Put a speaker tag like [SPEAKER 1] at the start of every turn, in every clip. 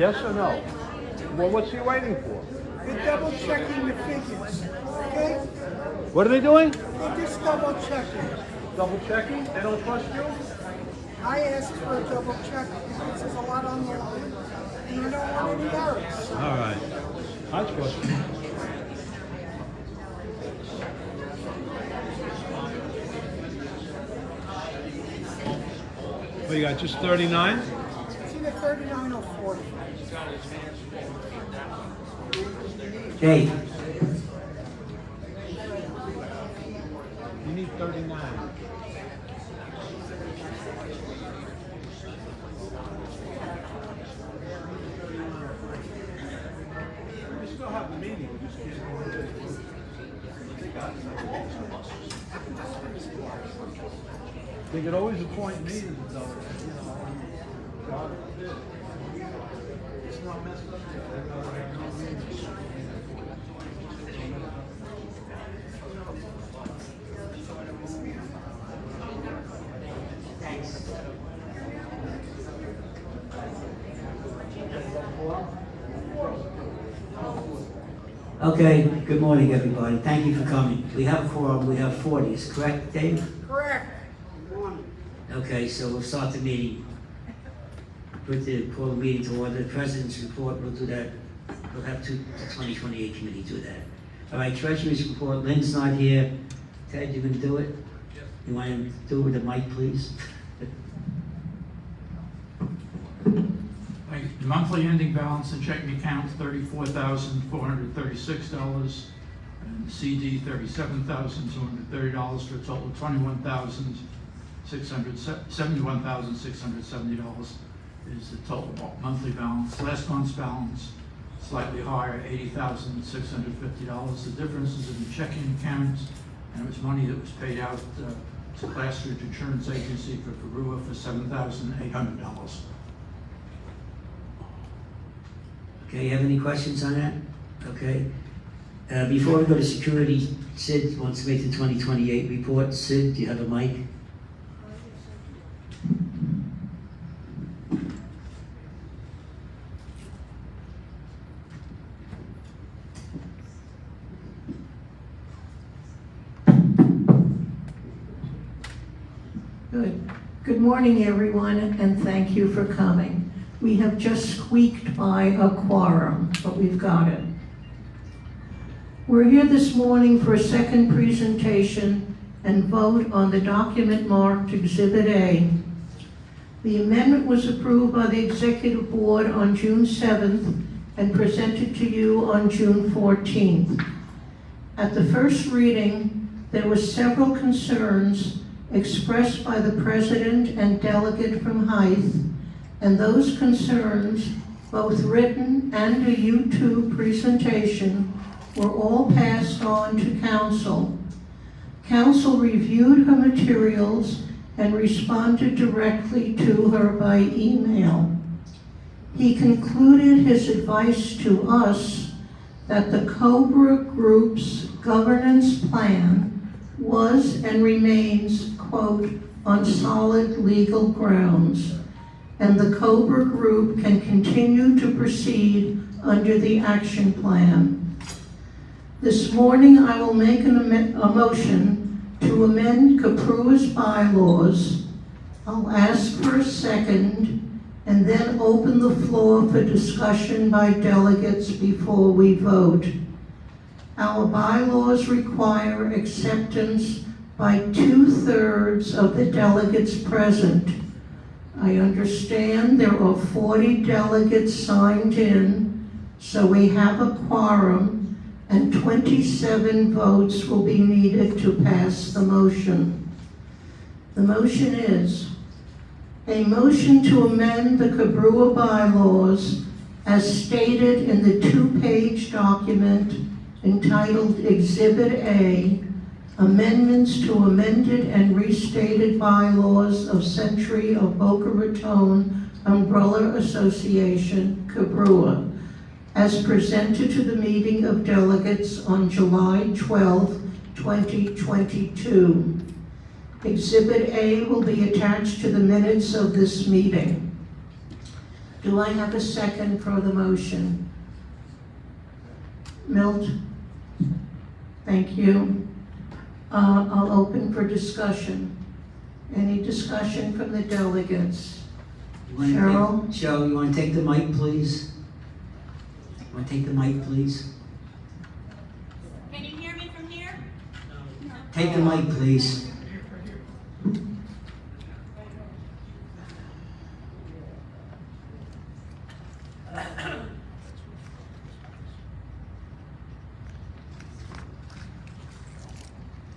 [SPEAKER 1] Yes or no? Well, what's he waiting for?
[SPEAKER 2] They're double checking the figures, okay?
[SPEAKER 1] What are they doing?
[SPEAKER 2] They're just double checking.
[SPEAKER 1] Double checking? They don't trust you?
[SPEAKER 2] I asked for a double check because there's a lot on the line. And I don't want any errors.
[SPEAKER 1] All right. I trust you. What you got, just 39?
[SPEAKER 2] It's either 39 or 40.
[SPEAKER 3] Hey,
[SPEAKER 1] You need 39. We still have the meeting, we just can't. They could always appoint me as a delegate, you know. God forbid. It's not messed up yet. I gotta have no meetings.
[SPEAKER 3] okay, good morning, everybody. Thank you for coming. We have a quorum, we have 40, is correct, Dave?
[SPEAKER 2] Correct.
[SPEAKER 3] Okay, so we'll start the meeting. Call the meeting to order. The President's report, we'll do that. We'll have the 2028 committee do that. All right, Treasurer's report, Lynn's not here. Ted, you gonna do it? You want him to do it with the mic, please?
[SPEAKER 4] The monthly ending balance in checking account $34,436, and CD $37,230 for a total of $71,670 is the total monthly balance. Last month's balance slightly higher, $80,650. The difference is in the checking account, and it was money that was paid out to Classridge Insurance Agency for Cobrua for $7,800.
[SPEAKER 3] Okay, you have any questions on that? Okay. Before we go to security, Sid wants to make the 2028 report. Sid, do you have a mic?
[SPEAKER 5] Good morning, everyone, and thank you for coming. We have just squeaked by a quorum, but we've got it. We're here this morning for a second presentation and vote on the document marked Exhibit A. The amendment was approved by the Executive Board on June 7th and presented to you on June 14th. At the first reading, there were several concerns expressed by the President and delegate from Hythe, and those concerns, both written and a YouTube presentation, were all passed on to Council. Council reviewed her materials and responded directly to her by email. He concluded his advice to us that the Cobrua Group's governance plan was and remains, quote, on solid legal grounds, and the Cobrua Group can continue to proceed under the action plan. This morning, I will make a motion to amend Cobrua's bylaws. I'll ask for a second, and then open the floor for discussion by delegates before we vote. Our bylaws require acceptance by 2/3 of the delegates present. I understand there are 40 delegates signed in, so we have a quorum, and 27 votes will be needed to pass the motion. The motion is a motion to amend the Cobrua bylaws as stated in the 2-page document entitled Exhibit A, Amendments to Amended and Restated Bylaws of Century of Boca Raton Umbrella Association, Cobrua, as presented to the meeting of delegates on July 12, 2022. Exhibit A will be attached to the minutes of this meeting. Do I have a second for the motion? Milt? Thank you. I'll open for discussion. Any discussion from the delegates? Cheryl?
[SPEAKER 3] Cheryl, you want to take the mic, please? Want to take the mic, please?
[SPEAKER 6] Can you hear me from here?
[SPEAKER 3] Take the mic, please.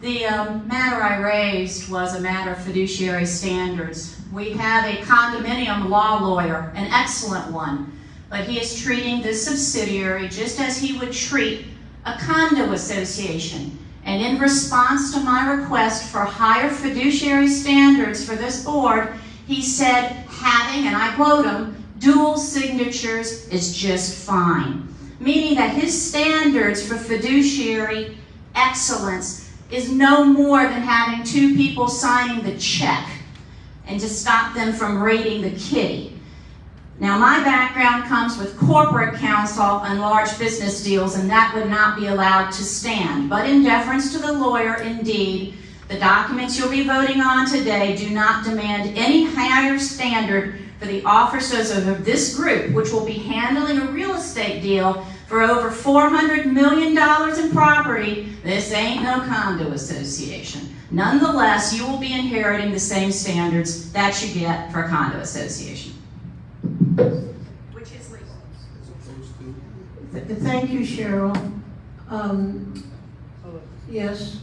[SPEAKER 6] The matter I raised was a matter of fiduciary standards. We have a condominium law lawyer, an excellent one, but he is treating this subsidiary just as he would treat a condo association. And in response to my request for higher fiduciary standards for this board, he said having, and I quote him, dual signatures is just fine. Meaning that his standards for fiduciary excellence is no more than having two people signing the check and to stop them from raiding the kitty. Now, my background comes with corporate counsel and large business deals, and that would not be allowed to stand. But in deference to the lawyer, indeed, the documents you'll be voting on today do not demand any higher standard for the officers of this group, which will be handling a real estate deal for over $400 million in property. This ain't no condo association. Nonetheless, you will be inheriting the same standards that you get for a condo association, which is legal.
[SPEAKER 5] Thank you, Cheryl. Yes?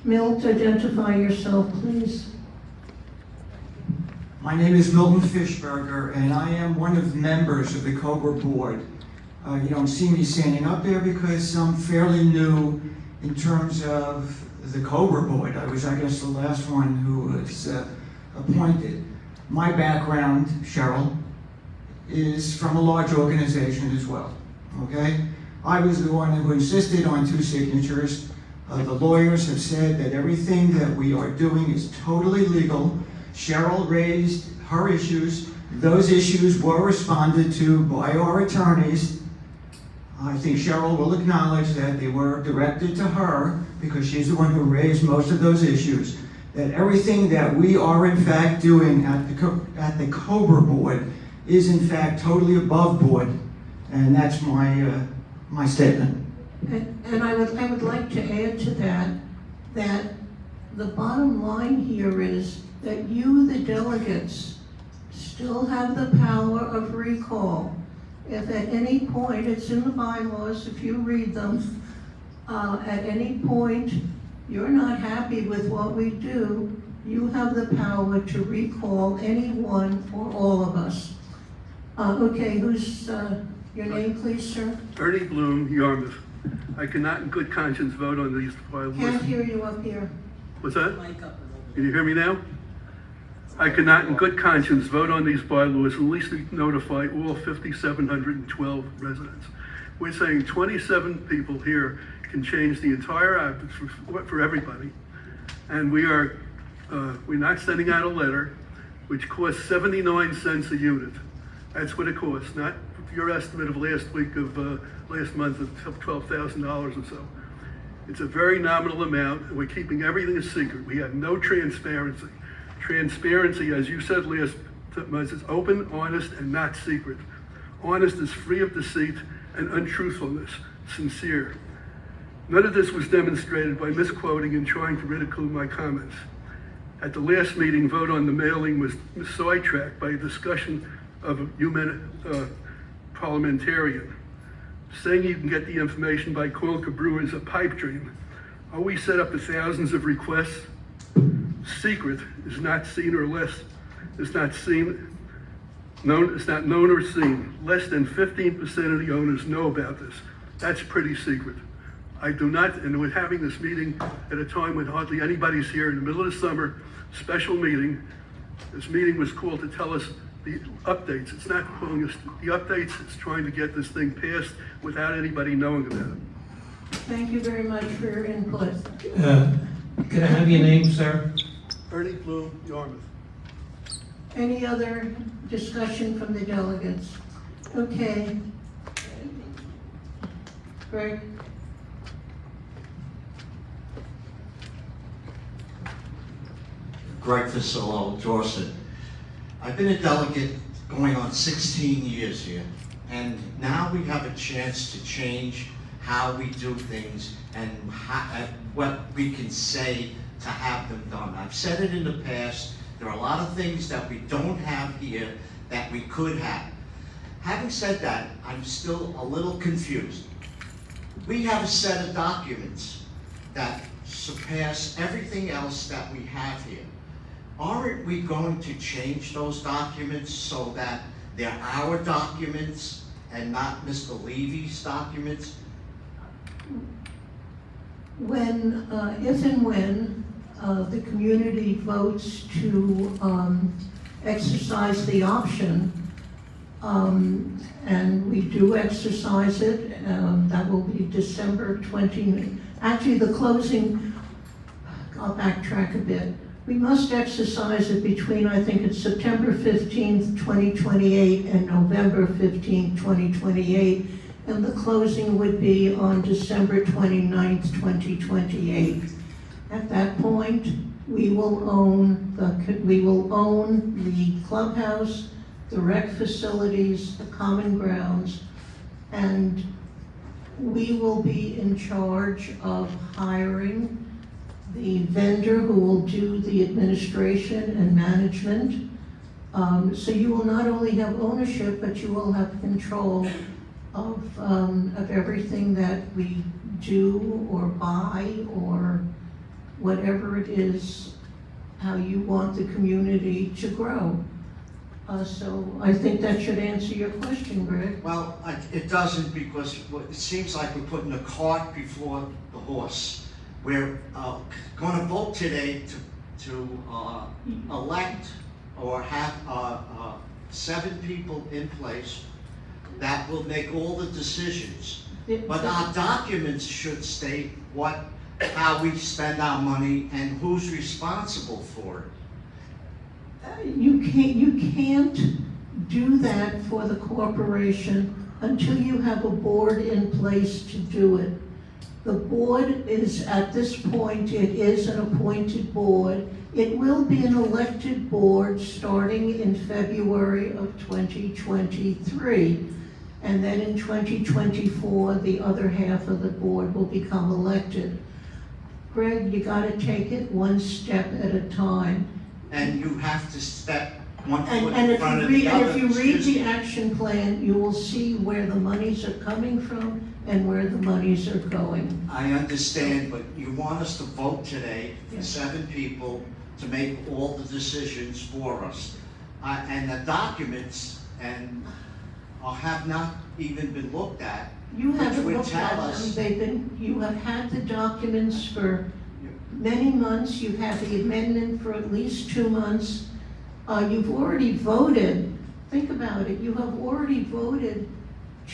[SPEAKER 5] Milt, identify yourself, please.
[SPEAKER 7] My name is Milton Fishberger, and I am one of the members of the Cobrua board. You don't see me standing up there because I'm fairly new in terms of the Cobrua board. I was, I guess, the last one who was appointed. My background, Cheryl, is from a large organization as well, okay? I was the one who insisted on 2 signatures. The lawyers have said that everything that we are doing is totally legal. Cheryl raised her issues. Those issues were responded to by our attorneys. I think Cheryl will acknowledge that they were directed to her because she's the one who raised most of those issues. That everything that we are in fact doing at the Cobrua board is in fact totally above board. And that's my statement.
[SPEAKER 5] And I would like to add to that the bottom line here is that you, the delegates, still have the power of recall. If at any point, it's in the bylaws, if you read them, at any point you're not happy with what we do, you have the power to recall anyone or all of us. Okay, who's your name, please, sir?
[SPEAKER 8] Ernie Bloom, Yarmouth. I cannot in good conscience vote on these bylaws.
[SPEAKER 5] Can't hear you up here.
[SPEAKER 8] What's that? Can you hear me now? I cannot in good conscience vote on these bylaws unless we notify all 5,712 residents. We're saying 27 people here can change the entire app for everybody. And we're not sending out a letter, which costs 79 cents a unit. That's what it costs, not your estimate of last month of $12,000 or so. It's a very nominal amount, and we're keeping everything a secret. We have no transparency. Transparency, as you said last month, is open, honest, and not secret. Honest is free of deceit and untruthfulness, sincere. None of this was demonstrated by misquoting and trying to ridicule my comments. At the last meeting, vote on the mailing was sidetracked by a discussion of a parliamentarian. Saying you can get the information by calling Cobrua is a pipe dream. Are we set up to thousands of requests? Secret is not seen or less, is not seen, known, it's not known or seen. Less than 15% of the owners know about this. That's pretty secret. I do not, and we're having this meeting at a time when hardly anybody's here in the middle of the summer, special meeting. This meeting was called to tell us the updates. It's not calling us the updates, it's trying to get this thing passed without anybody knowing about it.
[SPEAKER 5] Thank you very much for your input.
[SPEAKER 9] Can I have your name, sir?
[SPEAKER 8] Ernie Bloom, Yarmouth.
[SPEAKER 5] Any other discussion from the delegates? Okay. Greg?
[SPEAKER 10] Greg Fasillo, Dorset. I've been a delegate going on 16 years here, and now we have a chance to change how we do things and what we can say to have them done. I've said it in the past, there are a lot of things that we don't have here that we could have. Having said that, I'm still a little confused. We have a set of documents that surpass everything else that we have here. Aren't we going to change those documents so that they're our documents and not Mr. Levy's documents?
[SPEAKER 5] When, if and when the community votes to exercise the option, and we do exercise it, that will be December 20, actually the closing, I'll backtrack a bit. We must exercise it between, I think it's September 15th, 2028 and November 15th, 2028. And the closing would be on December 29th, 2028. At that point, we will own the clubhouse, the rec facilities, the common grounds, and we will be in charge of hiring the vendor who will do the administration and management. So you will not only have ownership, but you will have control of everything that we do or buy or whatever it is, how you want the community to grow. So I think that should answer your question, Greg.
[SPEAKER 10] Well, it doesn't, because it seems like we're putting the cart before the horse. We're going to vote today to elect or have 7 people in place that will make all the decisions. But our documents should state how we spend our money and who's responsible for it.
[SPEAKER 5] You can't do that for the corporation until you have a board in place to do it. The board is, at this point, it is an appointed board. It will be an elected board starting in February of 2023. And then in 2024, the other half of the board will become elected. Greg, you gotta take it one step at a time.
[SPEAKER 10] And you have to step one foot
[SPEAKER 5] And
[SPEAKER 10] in
[SPEAKER 5] if
[SPEAKER 10] front
[SPEAKER 5] you
[SPEAKER 10] of the
[SPEAKER 5] read,
[SPEAKER 10] other.
[SPEAKER 5] and if you read
[SPEAKER 10] Excuse
[SPEAKER 5] the
[SPEAKER 10] me.
[SPEAKER 5] action plan, you will see where the monies are coming from and where the monies are going.
[SPEAKER 10] I understand, but you want us to vote today for
[SPEAKER 5] Yes.
[SPEAKER 10] 7 people to make all the decisions for us. And the documents have not even been looked at.
[SPEAKER 5] You
[SPEAKER 10] Which
[SPEAKER 5] haven't
[SPEAKER 10] would
[SPEAKER 5] looked
[SPEAKER 10] tell
[SPEAKER 5] at them,
[SPEAKER 10] us-
[SPEAKER 5] you have had the documents for many months, you've had the amendment for at least 2 months. You've already voted, think about it, you have already voted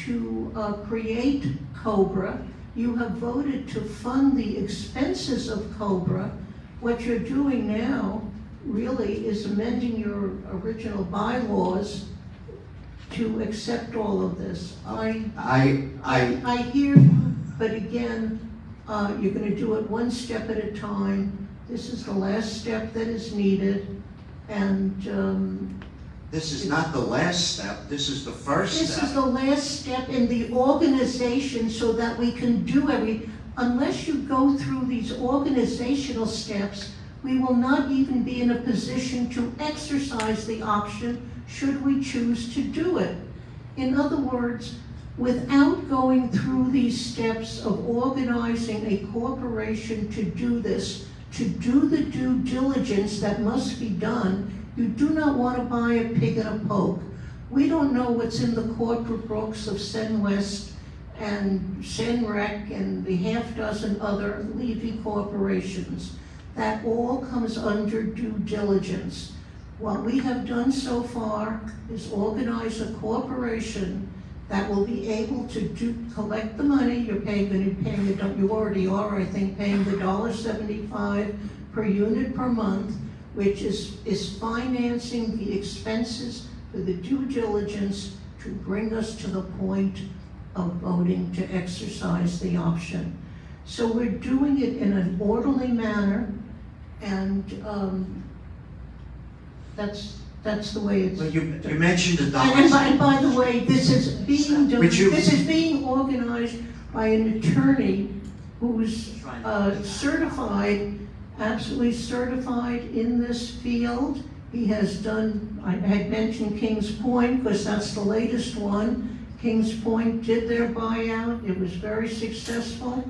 [SPEAKER 5] to create Cobra. You have voted to fund the expenses of Cobra. What you're doing now really is amending your original bylaws to accept all of this. I hear you, but again, you're gonna do it one step at a time. This is the last step that is needed, and
[SPEAKER 10] This is not the last step, this is the first
[SPEAKER 5] this is
[SPEAKER 10] step.
[SPEAKER 5] the last step in the organization so that we can do unless you go through these organizational steps, we will not even be in a position to exercise the option should we choose to do it. In other words, without going through these steps of organizing a corporation to do this, to do the due diligence that must be done, you do not want to buy a pig in a poke. We don't know what's in the corporate books of Senwest and Senrec and the half dozen other Levy corporations. That all comes under due diligence. What we have done so far is organize a corporation that will be able to collect the money. You're you already are, I think, paying the $1.75 per unit per month, which is financing the expenses for the due diligence to bring us to the point of voting to exercise the option. So we're doing it in an orderly manner, and that's the way it's.
[SPEAKER 10] Well, you mentioned the
[SPEAKER 5] And
[SPEAKER 10] dollars.
[SPEAKER 5] by the way, this is being done,
[SPEAKER 10] Would you-
[SPEAKER 5] this is being organized by an attorney who's certified, absolutely certified in this field. He has done, I had mentioned Kings Point, because that's the latest one. Kings Point did their buyout, it was very successful.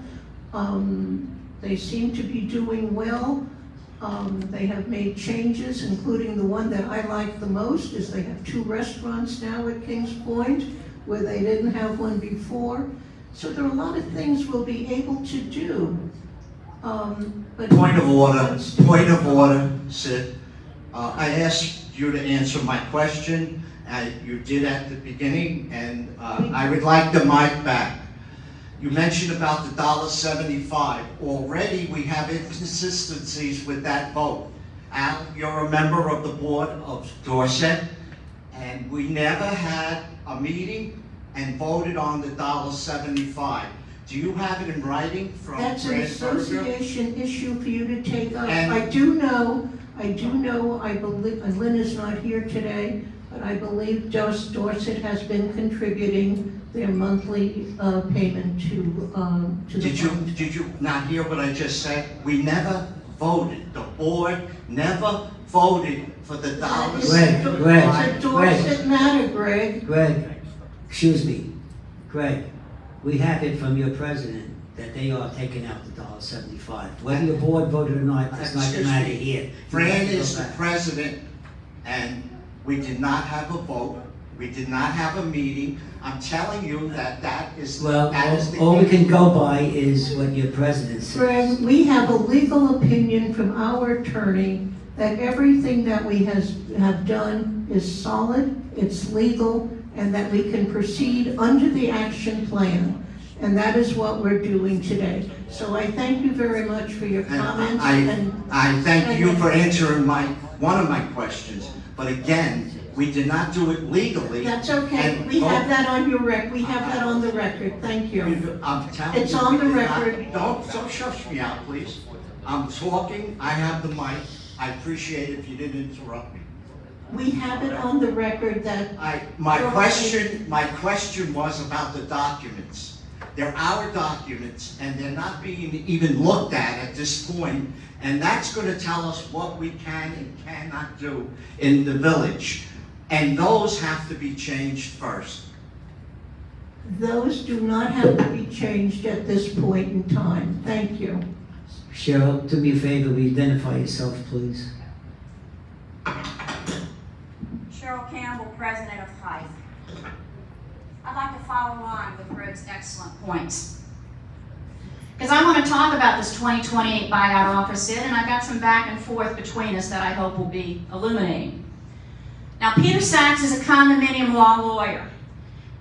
[SPEAKER 5] They seem to be doing well. They have made changes, including the one that I like the most, is they have 2 restaurants now at Kings Point, where they didn't have one before. So there are a lot of things we'll be able to do. But
[SPEAKER 10] Point of order, Sid. I asked you to answer my question. You did at the beginning, and I would like the mic back. You mentioned about the $1.75. Already we have inconsistencies with that vote. Al, you're a member of the board of Dorset, and we never had a meeting and voted on the $1.75. Do you have it in writing from
[SPEAKER 5] that's an
[SPEAKER 10] Brad Berger?
[SPEAKER 5] association issue for you to take up.
[SPEAKER 10] And-
[SPEAKER 5] I do know, I believe, and Lynn is not here today, but I believe Dorset has been contributing their monthly payment to the fund.
[SPEAKER 10] Did you not hear what I just said? We never voted. The board never voted for the dollars.
[SPEAKER 5] It's a Dorset matter, Greg.
[SPEAKER 3] Greg, excuse me, Greg, we have it from your president that they are taking out the $1.75. Whether your board voted or not, it's not the matter here.
[SPEAKER 10] Fran is the president, and we did not have a vote. We did not have a meeting. I'm telling you that is
[SPEAKER 3] Well,
[SPEAKER 10] the
[SPEAKER 3] all we
[SPEAKER 10] case.
[SPEAKER 3] can go by is what your president says.
[SPEAKER 5] Greg, we have a legal opinion from our attorney that everything that we have done is solid, it's legal, and that we can proceed under the action plan. And that is what we're doing today. So I thank you very much for your comments.
[SPEAKER 10] I thank you for answering one of my questions, but again, we did not do it legally.
[SPEAKER 5] That's okay.
[SPEAKER 10] and
[SPEAKER 5] We have
[SPEAKER 10] vote.
[SPEAKER 5] that on we have that on the record. Thank you.
[SPEAKER 10] I'm telling you.
[SPEAKER 5] It's on the
[SPEAKER 10] we did not-
[SPEAKER 5] record.
[SPEAKER 10] Don't shush me out, please. I'm talking, I have the mic. I appreciate it if you didn't interrupt me.
[SPEAKER 5] We have it on the record that
[SPEAKER 10] My question was about the documents. They're our documents, and they're not being even looked at this point, and that's gonna tell us what we can and cannot do in the village. And those have to be changed first.
[SPEAKER 5] those do not have to be changed at this point in time. Thank you.
[SPEAKER 3] Cheryl, do me a favor, will you identify yourself, please?
[SPEAKER 6] Cheryl Campbell, president of Hythe. I'd like to follow on with Greg's excellent points. Because I want to talk about this 2028 buyout offer, Sid, and I've got some back and forth between us that I hope will be illuminating. Now, Peter Sachs is a condominium law lawyer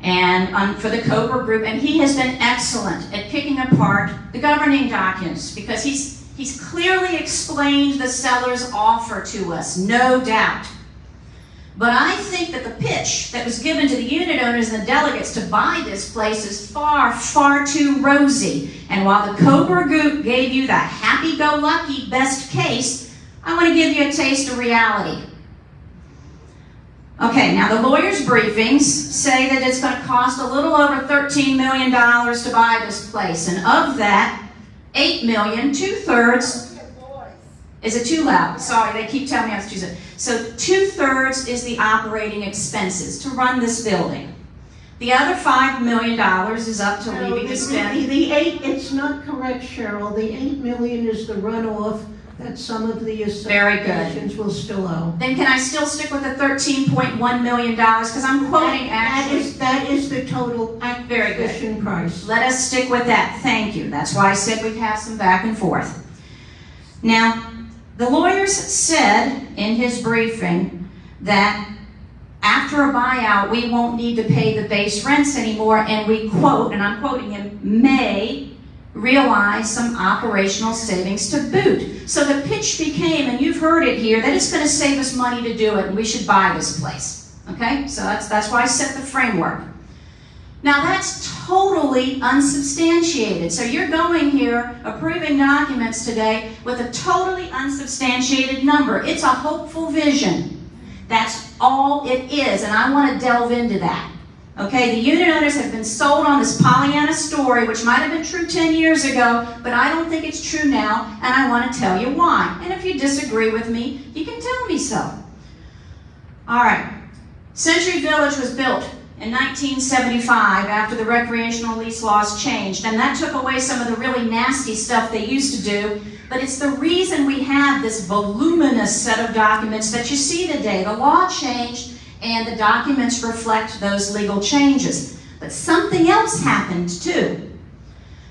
[SPEAKER 6] and for the Cobrua Group, and he has been excellent at picking apart the governing documents because he's clearly explained the seller's offer to us, no doubt. But I think that the pitch that was given to the unit owners and the delegates to buy this place is far, far too rosy. And while the Cobrua Group gave you the happy-go-lucky best case, I want to give you a taste of reality. Okay, now the lawyers' briefings say that it's going to cost a little over $13 million to buy this place. And of that, $8 million, 2/3, is it too loud? Sorry, they keep telling me I have to choose it. So 2/3 is the operating expenses to run this building. The other $5 million is up to leaving to spend.
[SPEAKER 5] It's not correct, Cheryl. The $8 million is the runoff that some of the associations will still owe.
[SPEAKER 6] Then can I still stick with the $13.1 million? Because I'm quoting actually.
[SPEAKER 5] That is the total
[SPEAKER 6] Very good.
[SPEAKER 5] acquisition price.
[SPEAKER 6] Let us stick with that. Thank you. That's why I said we'd have some back and forth. Now, the lawyers said in his briefing that after a buyout, we won't need to pay the base rents anymore, and we quote, and I'm quoting him, may realize some operational savings to boot. So the pitch became, and you've heard it here, that it's going to save us money to do it, and we should buy this place. Okay? So that's why I set the framework. Now that's totally unsubstantiated. So you're going here, approving documents today with a totally unsubstantiated number. It's a hopeful vision. That's all it is, and I want to delve into that. Okay, the unit owners have been sold on this Pollyanna story, which might have been true 10 years ago, but I don't think it's true now, and I want to tell you why. And if you disagree with me, you can tell me so. All right, Century Village was built in 1975 after the recreational lease laws changed, and that took away some of the really nasty stuff they used to do, but it's the reason we have this voluminous set of documents that you see today. The law changed, and the documents reflect those legal changes. But something else happened too.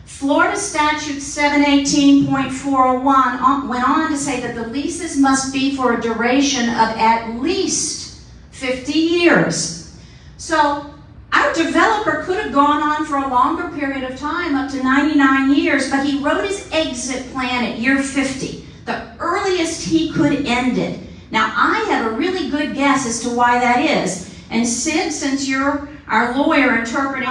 [SPEAKER 6] Florida Statute 718.401 went on to say that the leases must be for a duration of at least 50 years. So our developer could have gone on for a longer period of time, up to 99 years, but he wrote his exit plan at year 50, the earliest he could end it. Now, I have a really good guess as to why that is. And Sid, since you're our lawyer interpreting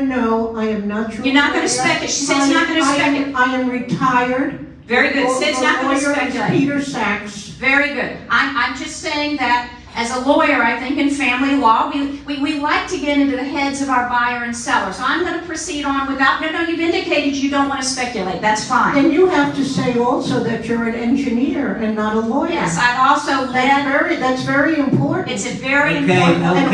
[SPEAKER 5] No, I am not true.
[SPEAKER 6] You're not going to speculate. She said she's not going to speculate.
[SPEAKER 5] I am retired.
[SPEAKER 6] Very good. Sid's not going to
[SPEAKER 5] The lawyer is
[SPEAKER 6] speculate.
[SPEAKER 5] Peter Sachs.
[SPEAKER 6] Very good. I'm just saying that as a lawyer, I think in family law, we like to get into the heads of our buyer and seller. So I'm going to proceed on without, no, you've indicated you don't want to speculate. That's fine.
[SPEAKER 5] And you have to say also that you're an engineer and not a lawyer.
[SPEAKER 6] Yes, I've also led.
[SPEAKER 5] That's very important.
[SPEAKER 6] It's a very
[SPEAKER 3] Okay,
[SPEAKER 6] important.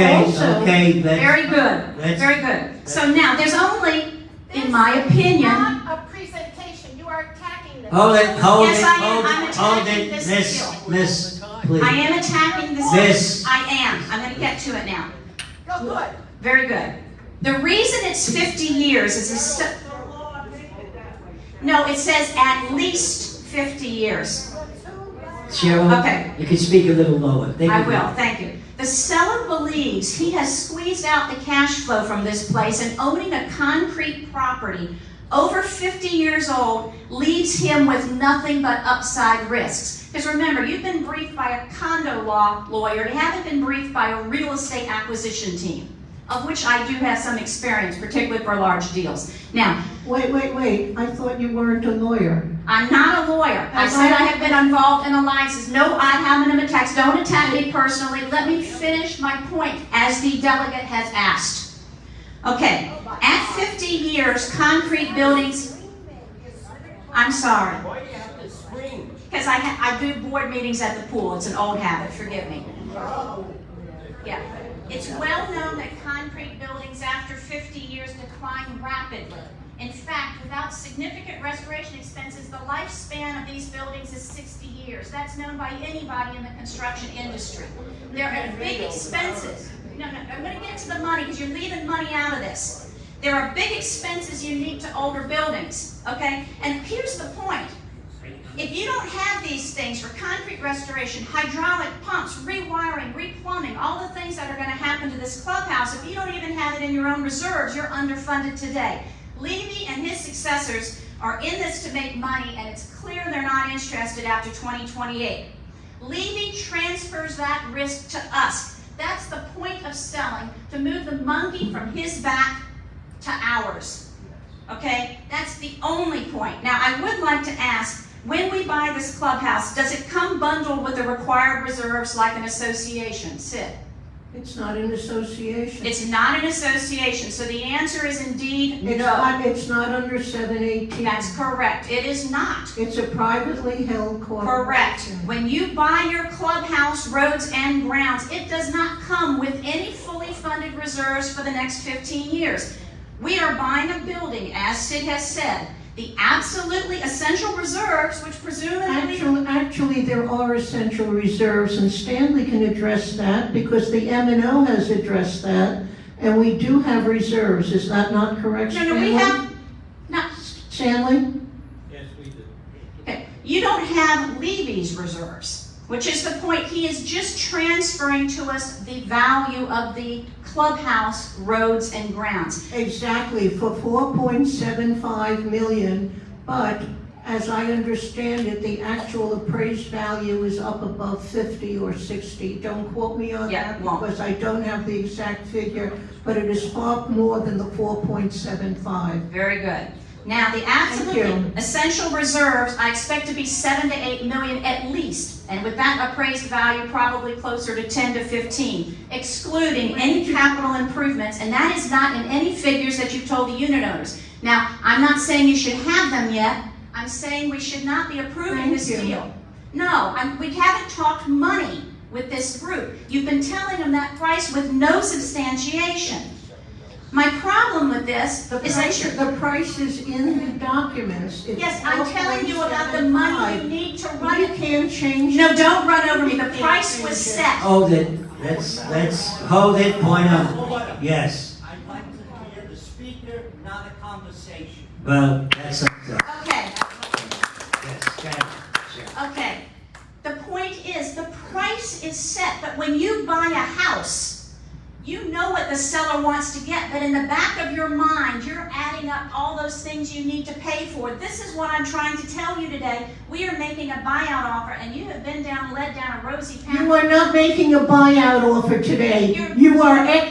[SPEAKER 3] okay,
[SPEAKER 6] Very good. Very good. So now, there's only, in my opinion.
[SPEAKER 2] Not a presentation. You are attacking this.
[SPEAKER 3] Hold it, hold
[SPEAKER 6] Yes,
[SPEAKER 3] it,
[SPEAKER 6] I am.
[SPEAKER 3] hold
[SPEAKER 6] I'm
[SPEAKER 3] it, hold
[SPEAKER 6] attacking
[SPEAKER 3] it,
[SPEAKER 6] this
[SPEAKER 3] miss,
[SPEAKER 6] deal.
[SPEAKER 3] miss, please.
[SPEAKER 6] I am attacking this.
[SPEAKER 3] Miss.
[SPEAKER 6] I am. I'm going to get to it now.
[SPEAKER 2] Go good.
[SPEAKER 6] Very good. The reason it's 50 years is no, it says at least 50 years.
[SPEAKER 3] Cheryl,
[SPEAKER 6] Okay.
[SPEAKER 3] you can speak a little lower. Thank
[SPEAKER 6] I
[SPEAKER 3] you.
[SPEAKER 6] will, thank you. The seller believes he has squeezed out the cash flow from this place, and owning a concrete property over 50 years old leaves him with nothing but upside risks. Because remember, you've been briefed by a condo law lawyer. You haven't been briefed by a real estate acquisition team, of which I do have some experience, particularly for large deals. Now,
[SPEAKER 5] Wait. I thought you weren't a lawyer.
[SPEAKER 6] I'm not a lawyer. I said I have been involved in alliances. No, I haven't been attacked. Don't attack me personally. Let me finish my point, as the delegate has asked. Okay, at 50 years, concrete buildings. I'm sorry.
[SPEAKER 11] Why do you have to scream?
[SPEAKER 6] Because I do board meetings at the pool. It's an old habit. Forgive me. Yeah. It's well known that concrete buildings after 50 years decline rapidly. In fact, without significant restoration expenses, the lifespan of these buildings is 60 years. That's known by anybody in the construction industry. There are big expenses. No, I'm going to get to the money because you're leaving money out of this. There are big expenses unique to older buildings, okay? And here's the point. If you don't have these things for concrete restoration, hydraulic pumps, rewiring, replumbing, all the things that are going to happen to this clubhouse, if you don't even have it in your own reserves, you're underfunded today. Levy and his successors are in this to make money, and it's clear they're not interested after 2028. Levy transfers that risk to us. That's the point of selling, to move the monkey from his back to ours. Okay? That's the only point. Now, I would like to ask, when we buy this clubhouse, does it come bundled with the required reserves like an association? Sid?
[SPEAKER 5] It's not an association.
[SPEAKER 6] It's not an association, so the answer is indeed
[SPEAKER 5] It's
[SPEAKER 6] no.
[SPEAKER 5] It's not under 718.
[SPEAKER 6] That's correct. It is not.
[SPEAKER 5] It's a privately held corporation.
[SPEAKER 6] Correct. When you buy your clubhouse, roads, and grounds, it does not come with any fully funded reserves for the next 15 years. We are buying a building, as Sid has said. The absolutely essential reserves, which presumably...
[SPEAKER 5] Actually, there are essential reserves, and Stanley can address that because the M&O has addressed that, and we do have reserves. Is that not correct,
[SPEAKER 6] No,
[SPEAKER 5] Stanley?
[SPEAKER 6] we have... No.
[SPEAKER 5] Stanley?
[SPEAKER 9] Yes, we do.
[SPEAKER 6] Okay. You don't have Levy's reserves. which is the point. He is just transferring to us the value of the clubhouse, roads, and grounds.
[SPEAKER 5] Exactly, for 4.75 million, but as I understand it, the actual appraised value is up above 50 or 60. Don't quote me on
[SPEAKER 6] Yeah,
[SPEAKER 5] that
[SPEAKER 6] won't.
[SPEAKER 5] because I don't have the exact figure, but it is far more than the 4.75.
[SPEAKER 6] Very good. Now, the absolutely
[SPEAKER 5] you.
[SPEAKER 6] essential reserves, I expect to be 7 to 8 million at least. And with that appraised value, probably closer to 10 to 15, excluding any capital improvements. And that is not in any figures that you've told the unit owners. Now, I'm not saying you should have them yet. I'm saying we should not be approving
[SPEAKER 5] Thank
[SPEAKER 6] this
[SPEAKER 5] you.
[SPEAKER 6] deal. No, we haven't talked money with this group. You've been telling them that price with no substantiation. My problem with this is that you're...
[SPEAKER 5] The price is in the documents. It's
[SPEAKER 6] Yes, I'm telling you about the money you need to run
[SPEAKER 5] You
[SPEAKER 6] it.
[SPEAKER 5] can't change.
[SPEAKER 6] No, don't run over me. The price was set.
[SPEAKER 3] Hold it, let's hold it, point of, yes.
[SPEAKER 11] I'd like to hear the speaker, not a conversation.
[SPEAKER 3] Well, that's up to,
[SPEAKER 6] Okay,
[SPEAKER 3] yes, sure.
[SPEAKER 6] okay. The point is, the price is set, but when you buy a house, you know what the seller wants to get, but in the back of your mind, you're adding up all those things you need to pay for. This is what I'm trying to tell you today. We are making a buyout offer, and you have been led down a rosy path.
[SPEAKER 5] You are not making a buyout offer today.
[SPEAKER 6] You're-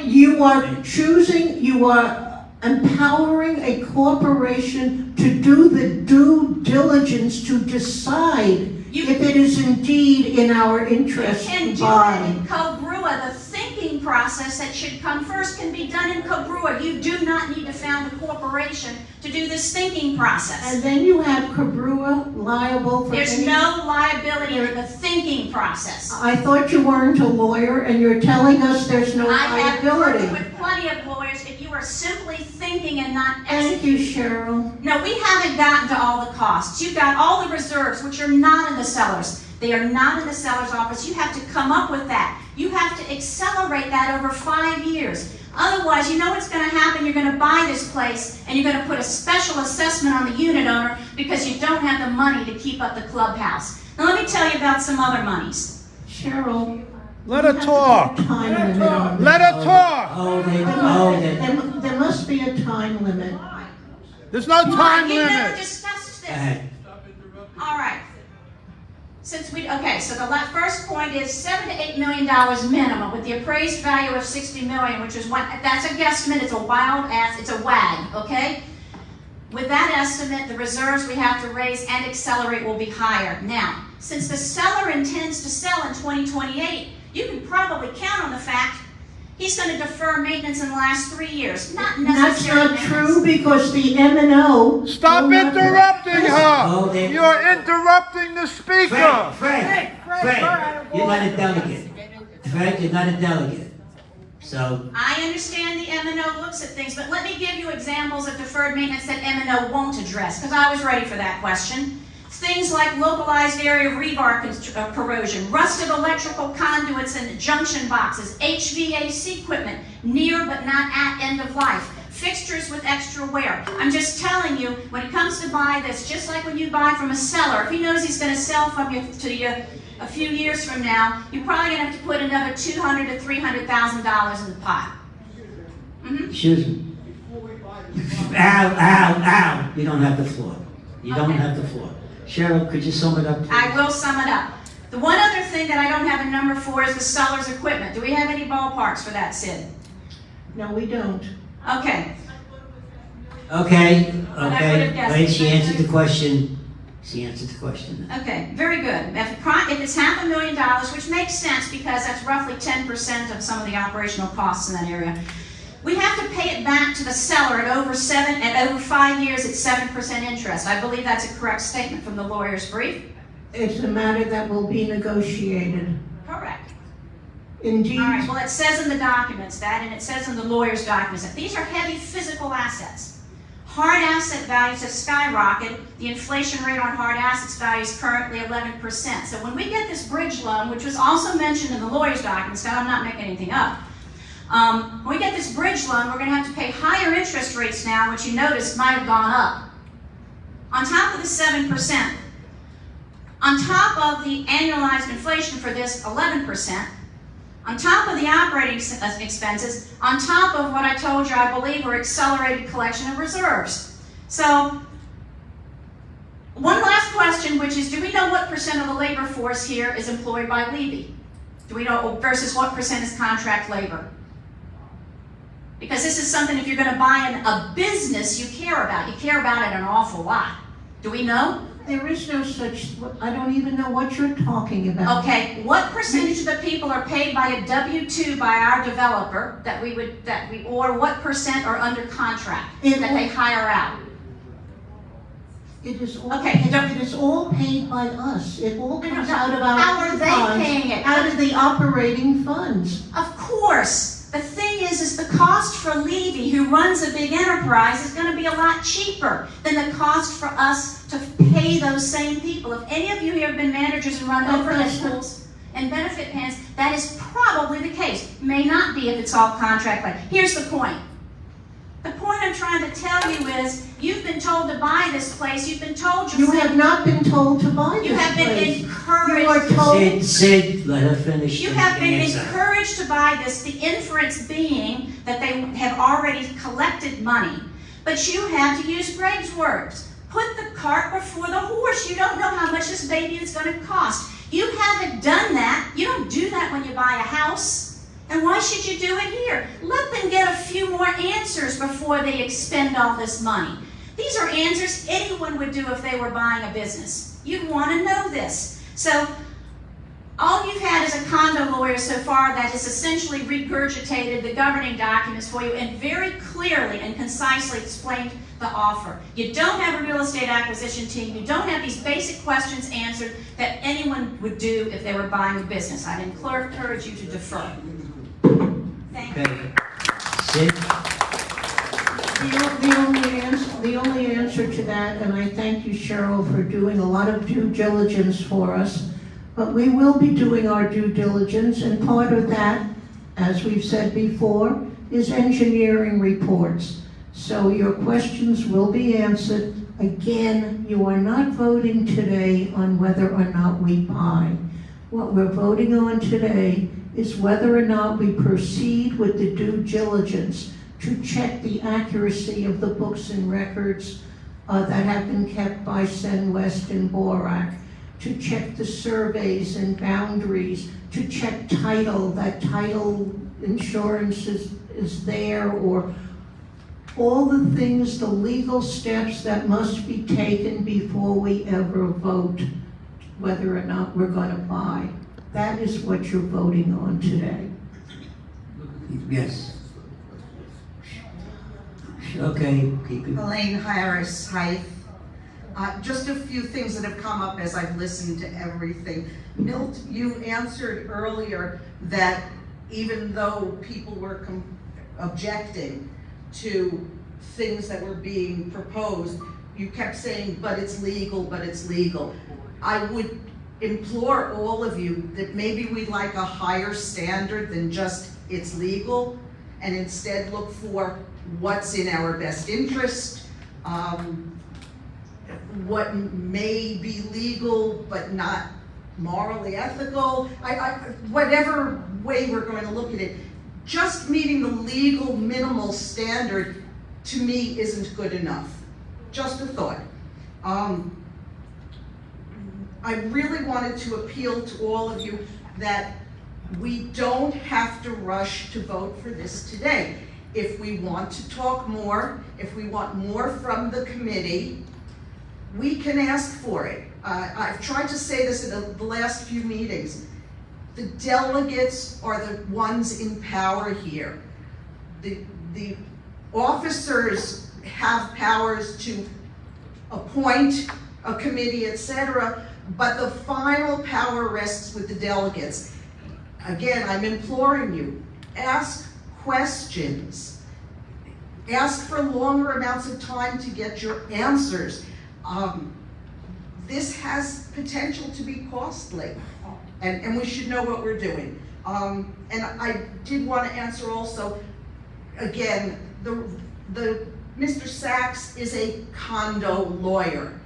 [SPEAKER 5] You are choosing, you are empowering a corporation to do the due diligence to decide if it is indeed in our interest
[SPEAKER 6] can
[SPEAKER 5] to
[SPEAKER 6] do
[SPEAKER 5] buy.
[SPEAKER 6] it in Cobrua. The thinking process that should come first can be done in Cobrua. You do not need to found a corporation to do this thinking process.
[SPEAKER 5] And then you have Cobrua liable for
[SPEAKER 6] There's
[SPEAKER 5] any...
[SPEAKER 6] no liability in the thinking process.
[SPEAKER 5] I thought you weren't a lawyer and you're telling us there's no
[SPEAKER 6] I have worked
[SPEAKER 5] liability.
[SPEAKER 6] with plenty of lawyers. If you are simply thinking and not
[SPEAKER 5] Thank you,
[SPEAKER 6] executing.
[SPEAKER 5] Cheryl.
[SPEAKER 6] No, we haven't gotten to all the costs. You've got all the reserves, which are not in the sellers. They are not in the seller's office. You have to come up with that. You have to accelerate that over 5 years. Otherwise, you know what's going to happen. You're going to buy this place, and you're going to put a special assessment on the unit owner because you don't have the money to keep up the clubhouse. Now, let me tell you about some other monies.
[SPEAKER 5] Cheryl.
[SPEAKER 1] Let her talk.
[SPEAKER 5] Time limit on this.
[SPEAKER 1] Let her talk.
[SPEAKER 3] Hold it,
[SPEAKER 5] There must be a time limit.
[SPEAKER 1] There's no time
[SPEAKER 6] You've never
[SPEAKER 1] limit.
[SPEAKER 6] discussed
[SPEAKER 3] go
[SPEAKER 6] this.
[SPEAKER 3] ahead.
[SPEAKER 6] All right. Okay, so the first point is $7 to $8 million minimum with the appraised value of $60 million, which is that's a guesstimate. It's a wild ass. It's a wag. Okay. With that estimate, the reserves we have to raise and accelerate will be higher. Now, since the seller intends to sell in 2028, you can probably count on the fact he's going to defer maintenance in the last 3 years. Not
[SPEAKER 5] That's
[SPEAKER 6] necessarily.
[SPEAKER 5] not true because the M&O...
[SPEAKER 1] Stop
[SPEAKER 5] will not-
[SPEAKER 1] interrupting
[SPEAKER 3] Hold
[SPEAKER 1] her.
[SPEAKER 3] it.
[SPEAKER 1] You're interrupting the speaker.
[SPEAKER 3] Fred, you're not a delegate. Fred, you're not a delegate. So,
[SPEAKER 6] I understand the M&O looks at things, but let me give you examples of deferred maintenance that M&O won't address, because I was ready for that question. Things like localized area rebar corrosion, rusted electrical conduits and junction boxes, HVAC equipment, near but not at end of life, fixtures with extra wear. I'm just telling you, when it comes to buy this, just like when you buy from a seller, if he knows he's going to sell from you to you a few years from now, you're probably going to have to put another $200,000 to $300,000 in the pot.
[SPEAKER 3] excuse me. Ow. You don't have the floor. You don't
[SPEAKER 6] Okay.
[SPEAKER 3] have the floor. Cheryl, could you sum it up, please?
[SPEAKER 6] I will sum it up. The one other thing that I don't have a number for is the seller's equipment. Do we have any ballparks for that, Sid?
[SPEAKER 5] No, we don't.
[SPEAKER 6] Okay.
[SPEAKER 3] Okay.
[SPEAKER 6] I would've guessed
[SPEAKER 3] Wait,
[SPEAKER 6] it.
[SPEAKER 3] she answered the question. She answered the question.
[SPEAKER 6] Okay, very good. If it's $500,000, which makes sense because that's roughly 10% of some of the operational costs in that area, we have to pay it back to the seller at over 5 years at 7% interest. I believe that's a correct statement from the lawyer's brief.
[SPEAKER 5] It's a matter that will be negotiated.
[SPEAKER 6] Correct.
[SPEAKER 5] Indeed.
[SPEAKER 6] All right, well, it says in the documents that, and it says in the lawyer's documents that these are heavy physical assets. Hard asset values have skyrocketed. The inflation rate on hard assets value is currently 11%. So when we get this bridge loan, which was also mentioned in the lawyer's documents, now I'm not making anything up, when we get this bridge loan, we're going to have to pay higher interest rates now, which you noticed might have gone up. On top of the 7%, On top of the annualized inflation for this, 11%, on top of the operating expenses, on top of what I told you I believe were accelerated collection of reserves. So, one last question, which is, do we know what percent of the labor force here is employed by Levy? Do we know, versus what percent is contract labor? Because this is something, if you're going to buy in a business, you care about. You care about it an awful lot. Do we know?
[SPEAKER 5] There is no such, I don't even know what you're talking about.
[SPEAKER 6] Okay, what percentage of the people are paid by a W-2 by our developer or what percent are under contract that they hire out?
[SPEAKER 5] It is all,
[SPEAKER 6] Okay,
[SPEAKER 5] it is all paid by us. It all comes out of our
[SPEAKER 6] How are they
[SPEAKER 5] funds,
[SPEAKER 6] paying it?
[SPEAKER 5] out of the operating funds.
[SPEAKER 6] Of course. The thing is the cost for Levy, who runs a big enterprise, is going to be a lot cheaper than the cost for us to pay those same people. If any of you here have been managers and run overhead schools and benefit plans, that is probably the case. May not be if it's all contract labor. Here's the point. The point I'm trying to tell you is, you've been told to buy this place. You've been told
[SPEAKER 5] You have not been told to buy this
[SPEAKER 6] You have been
[SPEAKER 5] place.
[SPEAKER 6] encouraged.
[SPEAKER 5] You are told.
[SPEAKER 3] Sid, let her finish.
[SPEAKER 6] You
[SPEAKER 3] the
[SPEAKER 6] have been
[SPEAKER 3] answer.
[SPEAKER 6] encouraged to buy this, the inference being that they have already collected money. But you have, to use Greg's words, put the cart before the horse. You don't know how much this baby is going to cost. You haven't done that. You don't do that when you buy a house. And why should you do it here? Let them get a few more answers before they expend all this money. These are answers anyone would do if they were buying a business. You'd want to know this. So, all you've had is a condo lawyer so far that has essentially regurgitated the governing documents for you and very clearly and concisely explained the offer. You don't have a real estate acquisition team. You don't have these basic questions answered that anyone would do if they were buying a business. I'd encourage you to defer. Thank you.
[SPEAKER 3] Okay. Sid?
[SPEAKER 5] The only answer to that, and I thank you, Cheryl, for doing a lot of due diligence for us, but we will be doing our due diligence, and part of that, as we've said before, is engineering reports. So your questions will be answered. Again, you are not voting today on whether or not we buy. What we're voting on today is whether or not we proceed with the due diligence to check the accuracy of the books and records that have been kept by Sen West and Borac, to check the surveys and boundaries, to check title, that title insurance is there, or all the things, the legal steps that must be taken before we ever vote whether or not we're going to buy. That is what you're voting on today.
[SPEAKER 3] Yes. Okay, keep it.
[SPEAKER 12] Elaine Harris, Hythe. Just a few things that have come up as I've listened to everything. Milt, you answered earlier that even though people were objecting to things that were being proposed, you kept saying, but it's legal, but it's legal. I would implore all of you that maybe we'd like a higher standard than just it's legal, and instead look for what's in our best interest, what may be legal but not morally ethical, whatever way we're going to look at it. Just meeting the legal minimal standard, to me, isn't good enough. Just a thought. I really wanted to appeal to all of you that we don't have to rush to vote for this today. If we want to talk more, if we want more from the committee, we can ask for it. I've tried to say this in the last few meetings. The delegates are the ones in power here. The officers have powers to appoint a committee, etc., but the final power rests with the delegates. Again, I'm imploring you, ask questions. Ask for longer amounts of time to get your answers. This has potential to be costly, and we should know what we're doing. And I did want to answer also, again, Mr. Sachs is a condo lawyer.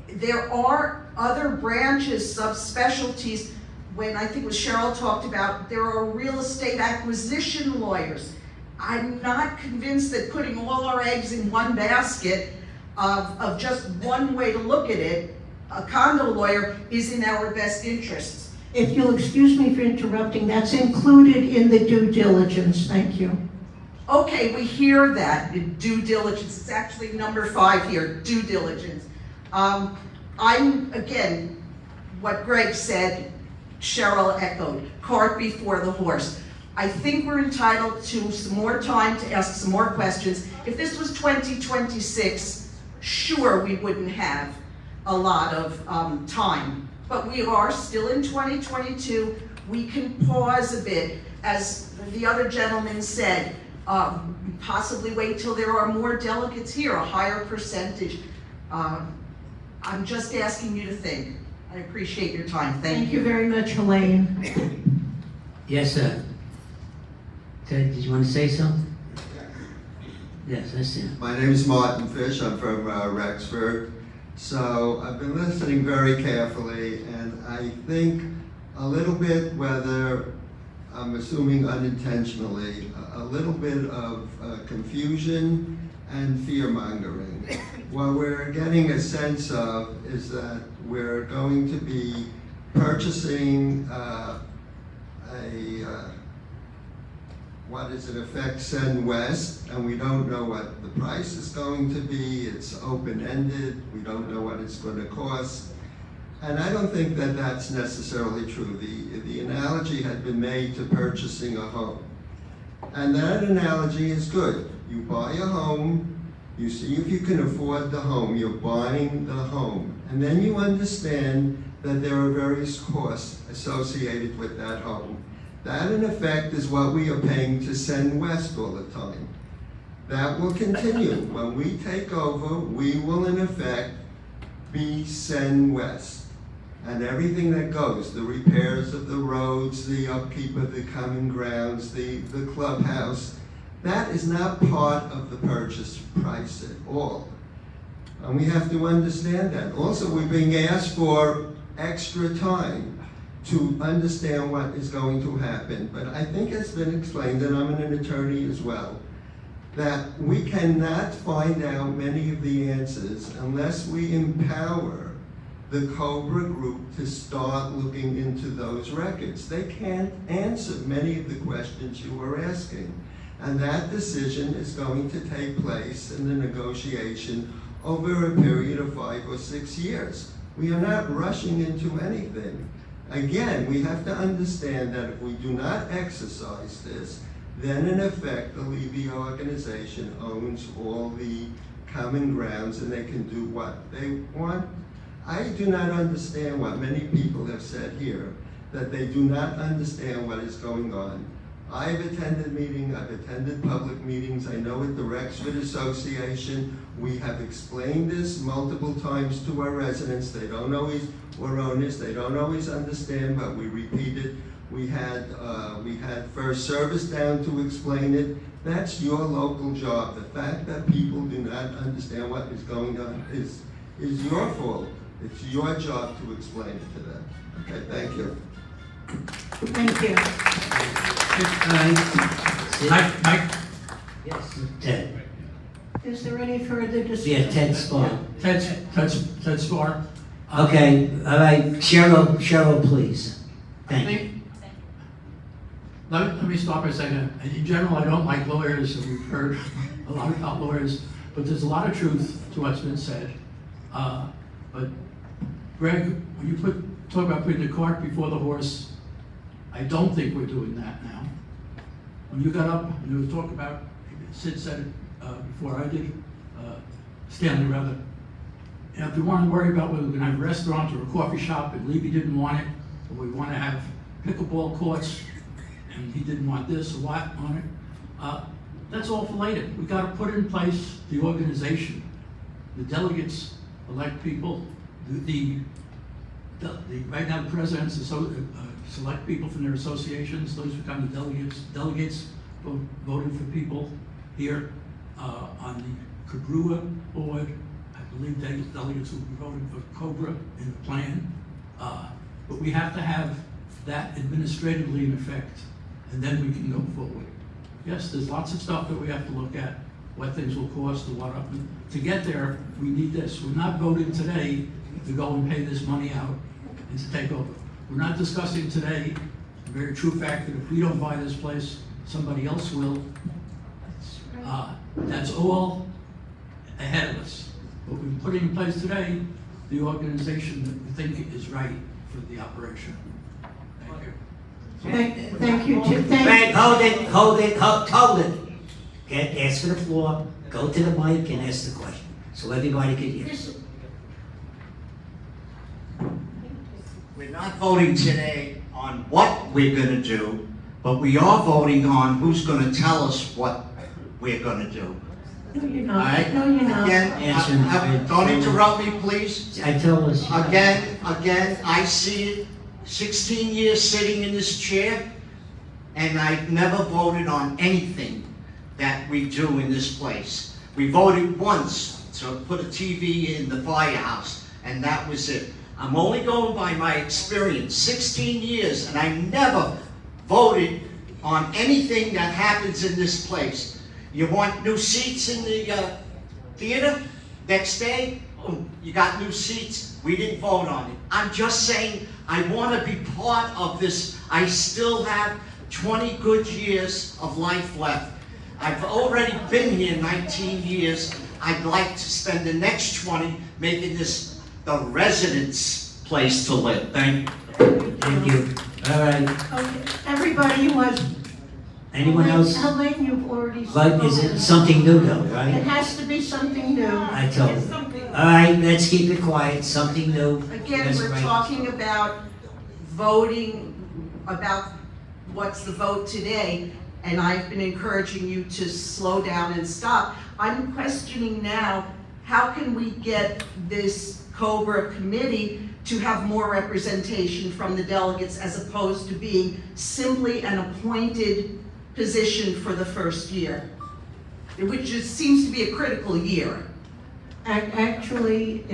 [SPEAKER 12] There are other branches, subspecialties. When I think it was Cheryl talked about, there are real estate acquisition lawyers. I'm not convinced that putting all our eggs in one basket of just one way to look at it, a condo lawyer, is in our best interests.
[SPEAKER 5] If you'll excuse me for interrupting, that's included in the due diligence, thank you.
[SPEAKER 12] Okay, we hear that, due diligence, it's actually number 5 here, due diligence. I'm, again, what Greg said, Cheryl echoed, cart before the horse. I think we're entitled to some more time to ask some more questions. If this was 2026, sure, we wouldn't have a lot of time, but we are still in 2022. We can pause a bit, as the other gentleman said, possibly wait till there are more delegates here, a higher percentage. I'm just asking you to think. I appreciate your time.
[SPEAKER 5] Thank you very much, Helene.
[SPEAKER 3] Yes, sir. Ted, did you want to say something? Yes, I see.
[SPEAKER 13] My name is Martin Fish. I'm from Rexford. So I've been listening very carefully, and I think a little bit, whether I'm assuming unintentionally, a little bit of confusion and fear-mongering. What we're getting a sense of is that we're going to be purchasing what is in effect Send West, and we don't know what the price is going to be. It's open-ended. We don't know what it's going to cost. And I don't think that that's necessarily true. The analogy had been made to purchasing a home. And that analogy is good. You buy a home, you see if you can afford the home, you're buying the home. And then you understand that there are various costs associated with that home. That, in effect, is what we are paying to Send West all the time. That will continue. When we take over, we will, in effect, be Send West. And everything that goes, the repairs of the roads, the upkeep of the common grounds, the clubhouse, that is not part of the purchase price at all. And we have to understand that. Also, we're being asked for extra time to understand what is going to happen. But I think it's been explained, and I'm an attorney as well, that we cannot find out many of the answers unless we empower the Cobra group to start looking into those records. They can't answer many of the questions you were asking. And that decision is going to take place in the negotiation over a period of 5 or 6 years. We are not rushing into anything. Again, we have to understand that if we do not exercise this, then in effect, the Levy organization owns all the common grounds and they can do what they want. I do not understand what many people have said here, that they do not understand what is going on. I've attended meetings, I've attended public meetings, I know at the Rexford Association, we have explained this multiple times to our residents. They don't always, or owners, they don't always understand, but we repeat it. We had First Service down to explain it. That's your local job. The fact that people do not understand what is going on is your fault. It's your job to explain it to them. Okay, thank you.
[SPEAKER 5] Thank you.
[SPEAKER 4] Mike?
[SPEAKER 3] Yes, Ted.
[SPEAKER 5] Is there any further discussion?
[SPEAKER 3] Yeah, Ted Spar.
[SPEAKER 4] Ted Spar.
[SPEAKER 3] Okay, all right, Cheryl, please. Thank you.
[SPEAKER 4] Let me start by saying that in general, I don't like lawyers, and we've heard a lot about lawyers, but there's a lot of truth to what's been said. But Greg, when you talk about putting the cart before the horse, I don't think we're doing that now. When you got up and you were talking about, Sid said it before I did, Stanley rather, if we want to worry about whether we're going to have a restaurant or a coffee shop and Levy didn't want it, or we want to have pickleball courts and he didn't want this or what on it, that's all for later. We got to put in place the organization. The delegates elect people. Right now the presidents select people from their associations. Those become the delegates voting for people here on the Cobrua board. I believe delegates will be voting for Cobra in the plan. But we have to have that administratively in effect, and then we can go forward. Yes, there's lots of stuff that we have to look at, what things will cost, and what up. To get there, we need this. We're not voting today to go and pay this money out and to take over. We're not discussing today the very true fact that if we don't buy this place, somebody else will. That's all ahead of us. What we're putting in place today, the organization that we think is right for the operation. Thank you.
[SPEAKER 5] Thank you, Jim.
[SPEAKER 3] Frank, hold it. Ask for the floor, go to the mic and ask the question, so everybody can hear.
[SPEAKER 10] We're not voting today on what we're gonna do, but we are voting on who's gonna tell us what we're gonna do.
[SPEAKER 5] No, you're
[SPEAKER 10] All
[SPEAKER 5] not.
[SPEAKER 10] right?
[SPEAKER 5] No, you're not.
[SPEAKER 10] Again, don't interrupt me, please.
[SPEAKER 3] I told us.
[SPEAKER 10] Again, I see it, 16 years sitting in this chair, and I've never voted on anything that we do in this place. We voted once to put a TV in the firehouse, and that was it. I'm only going by my experience, 16 years, and I never voted on anything that happens in this place. You want new seats in the theater? Next day, boom, you got new seats. We didn't vote on it. I'm just saying, I want to be part of this. I still have 20 good years of life left. I've already been here 19 years. I'd like to spend the next 20 making this the residents' place to live. Thank you.
[SPEAKER 3] Thank you. All right.
[SPEAKER 5] Okay, everybody who has.
[SPEAKER 3] Anyone else?
[SPEAKER 5] Helene, you've already
[SPEAKER 3] But is it
[SPEAKER 5] spoken.
[SPEAKER 3] something new though,
[SPEAKER 5] It
[SPEAKER 3] right?
[SPEAKER 5] has to be something new.
[SPEAKER 3] I told you. All right, let's keep it quiet, something new.
[SPEAKER 12] Again,
[SPEAKER 3] That's
[SPEAKER 12] we're
[SPEAKER 3] right.
[SPEAKER 12] talking about voting, about what's the vote today, and I've been encouraging you to slow down and stop. I'm questioning now, how can we get this Cobra committee to have more representation from the delegates as opposed to being simply an appointed position for the first year, which just seems to be a critical year.
[SPEAKER 5] Actually,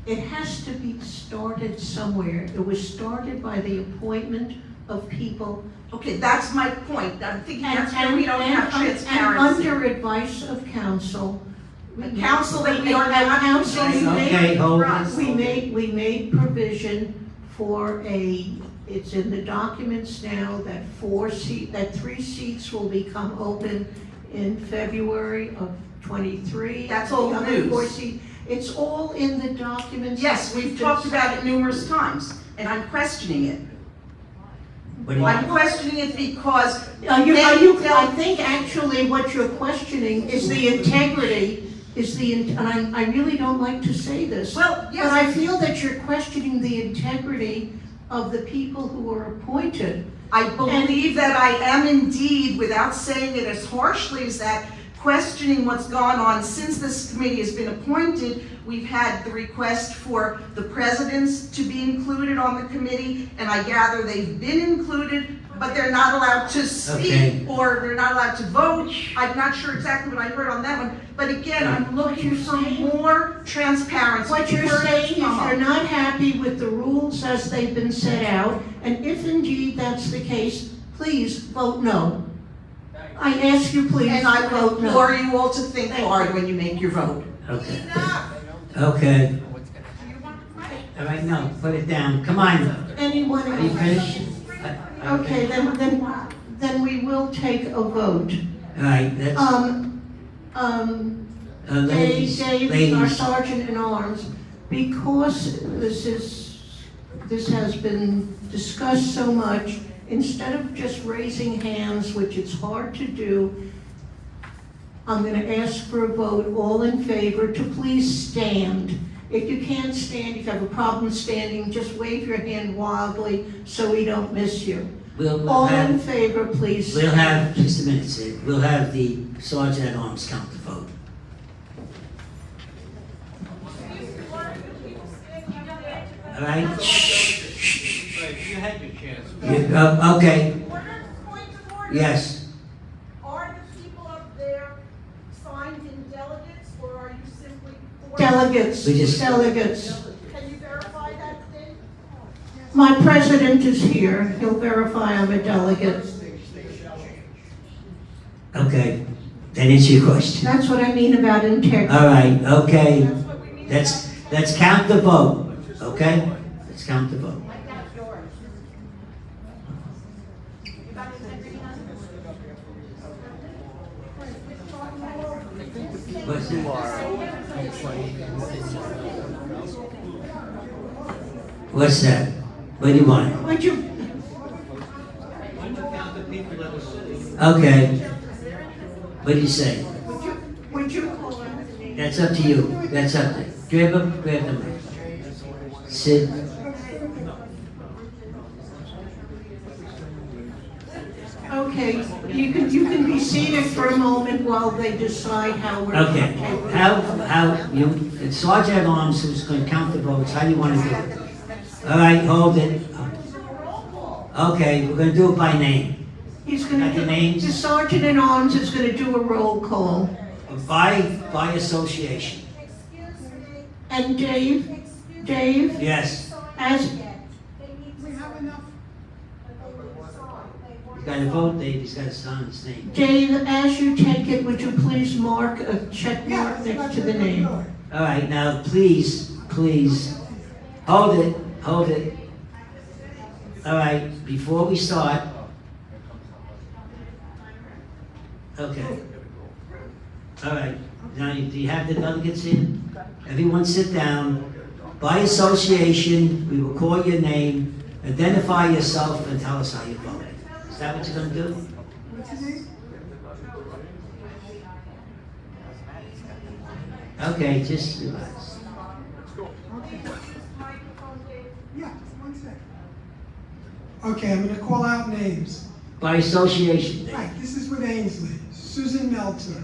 [SPEAKER 5] it has to be started somewhere. It was started by the appointment of people.
[SPEAKER 12] Okay, that's my point. I'm thinking that's where we don't have
[SPEAKER 5] And
[SPEAKER 12] transparency.
[SPEAKER 5] under advice of council.
[SPEAKER 12] Council that we are not
[SPEAKER 5] Council,
[SPEAKER 12] using
[SPEAKER 3] Okay, hold
[SPEAKER 12] for
[SPEAKER 3] it.
[SPEAKER 12] us.
[SPEAKER 5] we made provision for it's in the documents now that 3 seats will become open in February of '23.
[SPEAKER 12] That's old
[SPEAKER 5] The other
[SPEAKER 12] news.
[SPEAKER 5] 4 it's all in the documents.
[SPEAKER 12] Yes, we've talked about it numerous times, and I'm questioning it.
[SPEAKER 3] What do you-
[SPEAKER 12] I'm questioning it because
[SPEAKER 5] I think actually what you're questioning is the integrity, and I really don't like to say this.
[SPEAKER 12] Well, yes.
[SPEAKER 5] But I feel that you're questioning the integrity of the people who are appointed.
[SPEAKER 12] I believe that I am indeed, without saying it as harshly as that, questioning what's gone on since this committee has been appointed. We've had the request for the presidents to be included on the committee, and I gather they've been included, but they're not allowed to speak,
[SPEAKER 3] Okay.
[SPEAKER 12] or they're not allowed to vote. I'm not sure exactly what I heard on that one, but again, I'm looking for more transparency.
[SPEAKER 5] What you're
[SPEAKER 12] Where
[SPEAKER 5] saying
[SPEAKER 12] it's
[SPEAKER 5] is
[SPEAKER 12] come up.
[SPEAKER 5] you're not happy with the rules as they've been set out, and if indeed that's the case, please vote no. I ask you please
[SPEAKER 12] And I
[SPEAKER 5] vote
[SPEAKER 12] would
[SPEAKER 5] no.
[SPEAKER 12] implore you all to think hard when you make your vote.
[SPEAKER 3] Okay. Okay. All right, no, put it down. Come on.
[SPEAKER 5] Anyone
[SPEAKER 3] Are you
[SPEAKER 5] else?
[SPEAKER 3] finished?
[SPEAKER 5] Okay, then we will take a vote.
[SPEAKER 3] All right, let's, ladies,
[SPEAKER 5] Dave, our sergeant in arms, because this has been discussed so much, instead of just raising hands, which it's hard to do, I'm going to ask for a vote, all in favor, to please stand. If you can't stand, if you have a problem standing, just wave your hand wildly so we don't miss you.
[SPEAKER 3] we'll
[SPEAKER 5] All in
[SPEAKER 3] have,
[SPEAKER 5] favor, please stand.
[SPEAKER 3] we'll have, just a minute, Sid. We'll have the sergeant at arms count the vote. All right? Shh.
[SPEAKER 11] You had your chance.
[SPEAKER 3] Okay,
[SPEAKER 2] Point of order.
[SPEAKER 3] yes.
[SPEAKER 2] Are the people up there signed into
[SPEAKER 12] delegates, or are you simply?
[SPEAKER 5] Delegates,
[SPEAKER 3] We just-
[SPEAKER 5] delegates.
[SPEAKER 12] Can you verify that, Dave?
[SPEAKER 5] My president is here. He'll verify I'm a delegate.
[SPEAKER 3] Okay, that answers your question.
[SPEAKER 5] That's what I mean about integrity.
[SPEAKER 3] All right, okay. Let's count the vote, okay? Let's count the vote. What's that? What's that? What do you want?
[SPEAKER 5] Would you,
[SPEAKER 3] Okay. What do you say?
[SPEAKER 5] would you call out the name?
[SPEAKER 3] That's up to you. That's up to you. Grab them. Sit.
[SPEAKER 5] Okay, you can be seated for a moment while they decide how we're.
[SPEAKER 3] Okay. How, you, it's Sergeant at Arms who's going to count the votes. How do you want to do it? All right, hold it. Okay, we're going to do it by name.
[SPEAKER 5] He's gonna
[SPEAKER 3] Got the
[SPEAKER 5] do,
[SPEAKER 3] names?
[SPEAKER 5] the sergeant at arms is gonna do a roll call.
[SPEAKER 3] By association.
[SPEAKER 5] And Dave,
[SPEAKER 3] Yes.
[SPEAKER 5] as,
[SPEAKER 2] We have enough.
[SPEAKER 3] He's got to vote, Dave. He's got to sign his name.
[SPEAKER 5] Dave, as you take it, would you please mark a check mark next to the name?
[SPEAKER 3] All right, now please, hold it. All right, before we start. Okay. All right, now do you have the delegates in? Everyone sit down. By association, we will call your name, identify yourself, and tell us how you vote. Is that what you're gonna do?
[SPEAKER 2] What's his name?
[SPEAKER 3] Okay, just relax.
[SPEAKER 2] Yeah, just 1 second. Okay, I'm gonna call out names.
[SPEAKER 3] By association, Dave.
[SPEAKER 2] Right, this is with Ainsley. Susan Meltzer.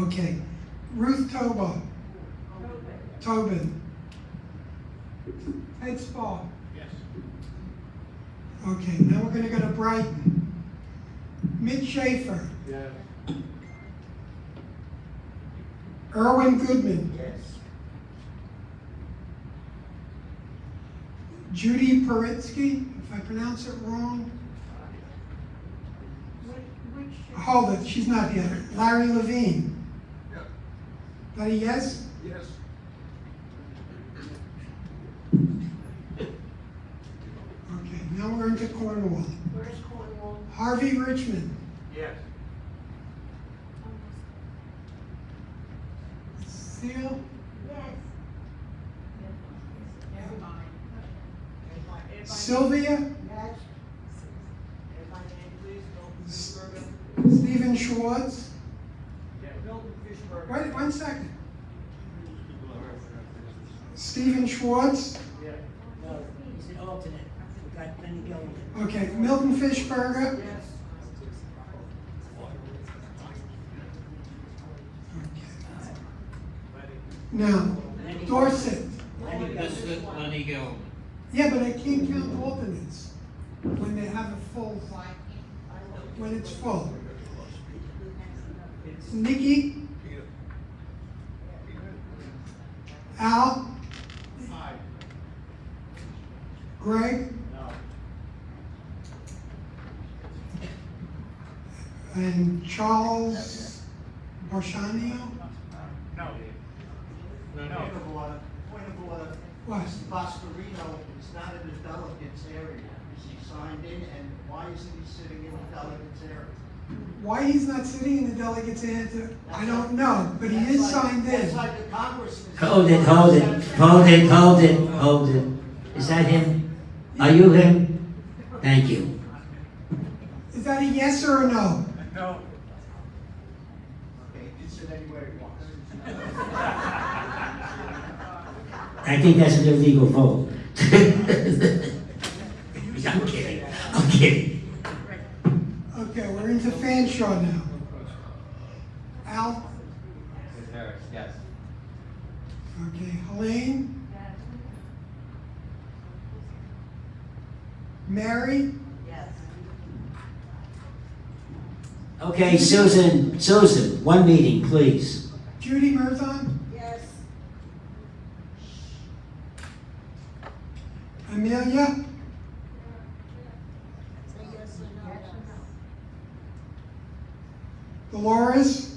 [SPEAKER 2] Okay. Ruth Tobin. Ed Spall.
[SPEAKER 1] Yes.
[SPEAKER 2] Okay, now we're gonna go to Brighton. Mitch Schaefer.
[SPEAKER 1] Yes.
[SPEAKER 2] Erwin Goodman.
[SPEAKER 11] Yes.
[SPEAKER 2] Judy Paritsky, if I pronounce it wrong. Hold it, she's not here. Larry Levine.
[SPEAKER 1] Yep.
[SPEAKER 2] That a yes?
[SPEAKER 1] Yes.
[SPEAKER 2] Okay, now we're into Cornwall.
[SPEAKER 5] Where's Cornwall?
[SPEAKER 2] Harvey Richmond.
[SPEAKER 1] Yes.
[SPEAKER 2] Seal. Sylvia. Stephen Schwartz. Wait 1 second. Stephen Schwartz.
[SPEAKER 3] No, he's an alternate. We got Benny Gilman.
[SPEAKER 2] Okay, Milton Fishberger. Now, Dorset.
[SPEAKER 9] Lenny Gill.
[SPEAKER 2] Yeah, but I can't count alternates when they have a full, when it's full. Nikki? Al? Greg? And Charles Barshania?
[SPEAKER 1] No.
[SPEAKER 11] Point of order, point of order.
[SPEAKER 2] What?
[SPEAKER 11] Mr. Boscarino is not in the delegates area. Is he signed in, and why isn't he sitting in the delegates area?
[SPEAKER 2] Why he's not sitting in the delegates answer, I don't know, but he is signed
[SPEAKER 11] That's
[SPEAKER 2] in.
[SPEAKER 11] like the congressman.
[SPEAKER 3] Hold it. Is that him? Are you him? Thank you.
[SPEAKER 2] Is that a yes or a no?
[SPEAKER 1] No.
[SPEAKER 11] Okay, he can sit anywhere he wants.
[SPEAKER 3] I think that's an illegal vote. I'm kidding.
[SPEAKER 2] Okay, we're into Fanshawe now. Al?
[SPEAKER 9] Yes.
[SPEAKER 2] Okay, Helene? Mary?
[SPEAKER 12] Yes.
[SPEAKER 3] Okay, Susan, one meeting, please.
[SPEAKER 2] Judy Mirzon,
[SPEAKER 12] Yes.
[SPEAKER 2] Amelia, Dolores,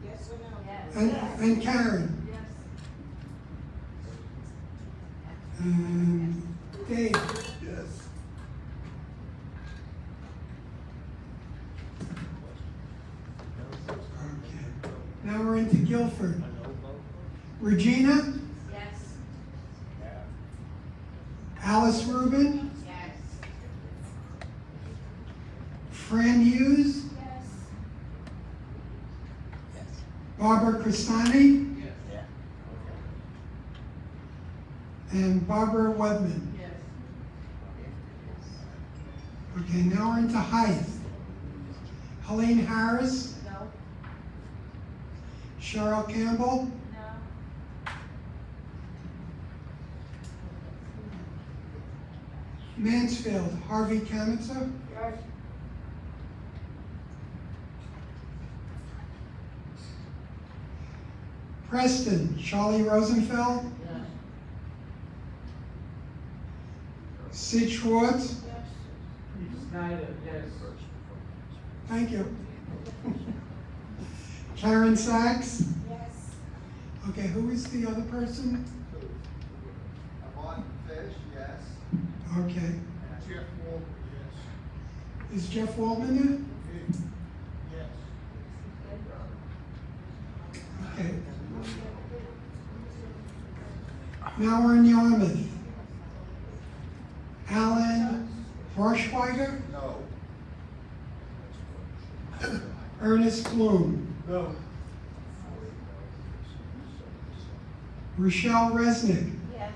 [SPEAKER 12] Yes or no?
[SPEAKER 2] and Karen. And Dave.
[SPEAKER 1] Yes.
[SPEAKER 2] Okay. Now we're into Guilford. Regina,
[SPEAKER 6] Yes.
[SPEAKER 2] Alice Rubin,
[SPEAKER 6] Yes.
[SPEAKER 2] Fran Hughes,
[SPEAKER 6] Yes.
[SPEAKER 2] Barbara Cristani, and Barbara Webman. Okay, now we're into Hythe. Helene Harris,
[SPEAKER 6] No.
[SPEAKER 2] Cheryl Campbell,
[SPEAKER 6] No.
[SPEAKER 2] Mansfield, Harvey Kamitsa,
[SPEAKER 6] Yes.
[SPEAKER 2] Preston, Charlie Rosenfeld, Sid Schwartz.
[SPEAKER 9] Snyder, yes.
[SPEAKER 2] Thank you. Karen Sachs.
[SPEAKER 6] Yes.
[SPEAKER 2] Okay, who is the other person?
[SPEAKER 13] Martin Fish, yes.
[SPEAKER 2] Okay.
[SPEAKER 13] Jeff Walker, yes.
[SPEAKER 2] Is Jeff Waldman there?
[SPEAKER 13] Yes.
[SPEAKER 2] Okay. Now we're in Yarmouth. Alan Horschweiger,
[SPEAKER 13] No.
[SPEAKER 2] Ernest Bloom,
[SPEAKER 13] No.
[SPEAKER 2] Rochelle Resnick.
[SPEAKER 6] Yes.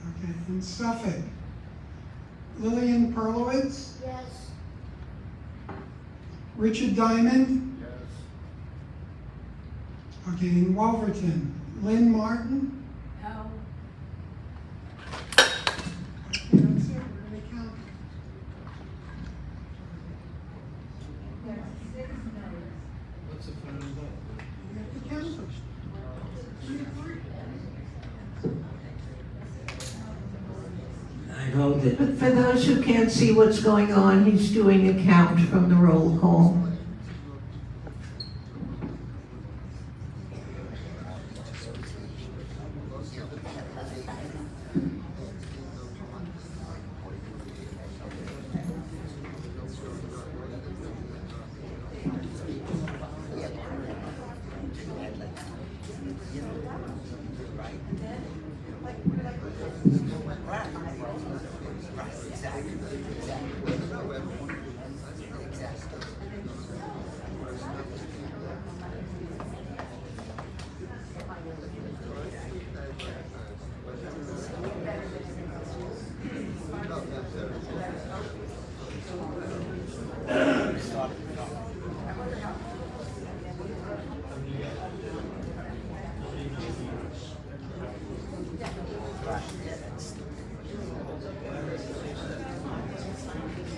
[SPEAKER 2] Okay, in Suffolk. Lillian Perlowitz,
[SPEAKER 6] Yes.
[SPEAKER 2] Richard Diamond.
[SPEAKER 13] Yes.
[SPEAKER 2] Okay, in Wolverton. Lynn Martin.
[SPEAKER 6] No.
[SPEAKER 2] Okay, that's it, we're gonna count.
[SPEAKER 9] What's the final vote?
[SPEAKER 2] We have to count them.
[SPEAKER 3] I hope that,
[SPEAKER 5] But for those who can't see what's going on, he's doing a count from the roll call.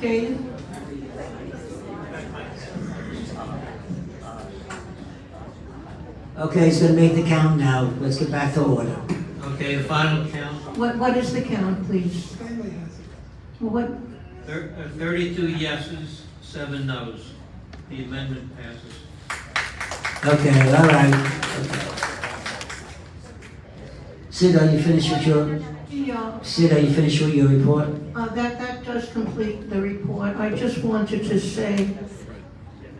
[SPEAKER 5] Dave?
[SPEAKER 3] okay, he's gonna make the count now. Let's get back to order.
[SPEAKER 9] Okay, the final count,
[SPEAKER 5] What is the count, please?
[SPEAKER 2] Stanley has it.
[SPEAKER 5] What,
[SPEAKER 9] 32 yeses, 7 noes. The amendment passes.
[SPEAKER 3] Okay, all right. Sid, are you finished with your,
[SPEAKER 5] yeah,
[SPEAKER 3] Sid, are you finished with your report?
[SPEAKER 5] that does complete the report. I just wanted to say,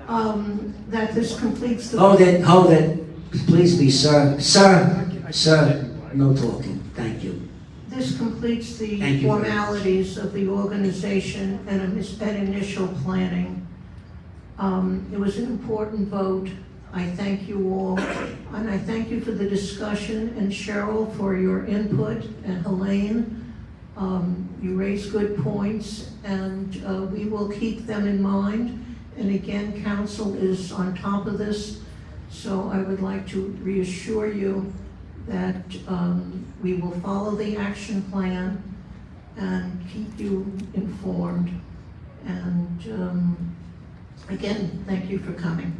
[SPEAKER 5] that this completes the.
[SPEAKER 3] Hold it, please be, sir, no talking, thank you.
[SPEAKER 5] This completes the
[SPEAKER 3] Thank you very much.
[SPEAKER 5] formalities of the organization and initial planning. It was an important vote. I thank you all, and I thank you for the discussion, and Cheryl for your input, and Helene. You raised good points, and we will keep them in mind. And again, council is on top of this, so I would like to reassure you that we will follow the action plan, and keep you informed. And again, thank you for coming.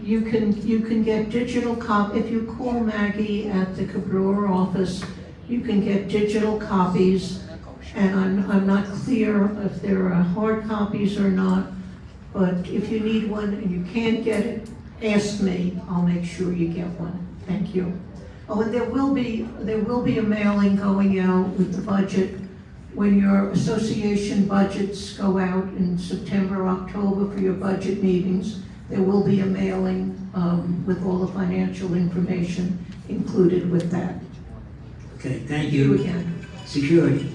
[SPEAKER 5] You can get digital if you call Maggie at the Cobrua office, you can get digital copies, and I'm not clear if there are hard copies or not, but if you need one and you can't get it, ask me, I'll make sure you get one. Thank you. Oh, and there will be a mailing going out with the budget when your association budgets go out in September, October for your budget meetings. There will be a mailing with all the financial information included with that.
[SPEAKER 3] Okay, thank you.
[SPEAKER 5] Again.
[SPEAKER 3] Security.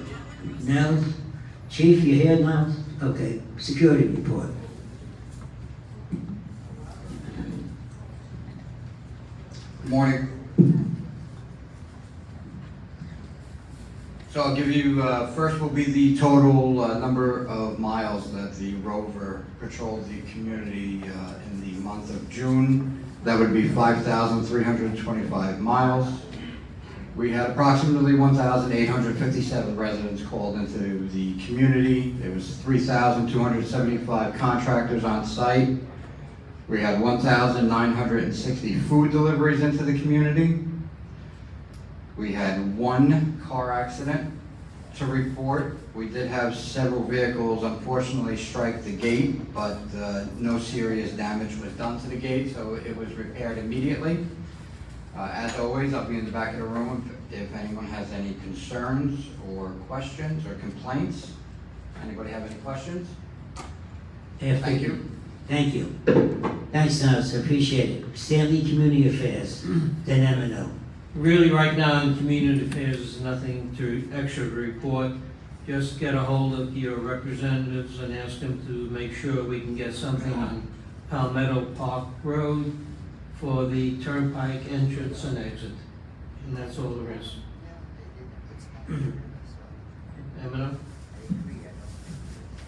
[SPEAKER 3] Now, Chief, you here now? Okay, security report.
[SPEAKER 14] Good morning. So I'll give you, first will be the total number of miles that the rover patrolled the community in the month of June. That would be 5,325 miles. We had approximately 1,857 residents called into the community. There was 3,275 contractors on site. We had 1,960 food deliveries into the community. We had one car accident to report. We did have several vehicles unfortunately strike the gate, but no serious damage was done to the gate, so it was repaired immediately. As always, I'll be in the back of the room if anyone has any concerns or questions or complaints. Anybody have any questions? Thank you.
[SPEAKER 3] Thank you. Thanks, Nels, I appreciate it. Stanley Community Affairs, then M&O.
[SPEAKER 9] Really, right now in community affairs, there's nothing extra to report. Just get a hold of your representatives and ask them to make sure we can get something on Palmetto Park Road for the turnpike entrance and exit. And that's all there is. M&O?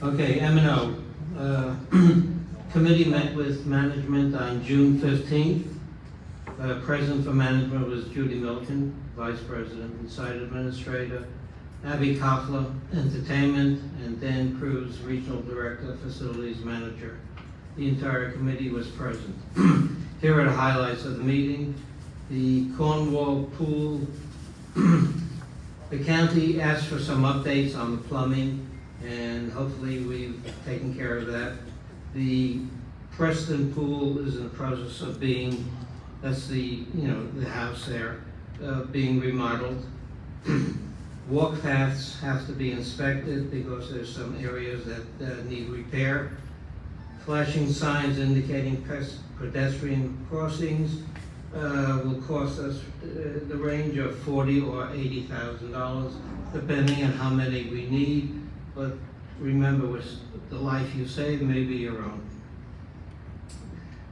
[SPEAKER 9] Okay, M&O. Committee met with management on June 15th. Present for management was Judy Milton, Vice President and Site Administrator, Abby Koffler, Entertainment, and Dan Cruz, Regional Director, Facilities Manager. The entire committee was present. Here are the highlights of the meeting. The Cornwall Pool, the county asked for some updates on the plumbing, and hopefully we've taken care of that. The Preston Pool is in the process of being, that's the house there, being remodeled. Walk paths have to be inspected because there's some areas that need repair. Flashing signs indicating pedestrian crossings will cost us the range of $40,000 or $80,000, depending on how many we need. But remember, with the life you save may be your own.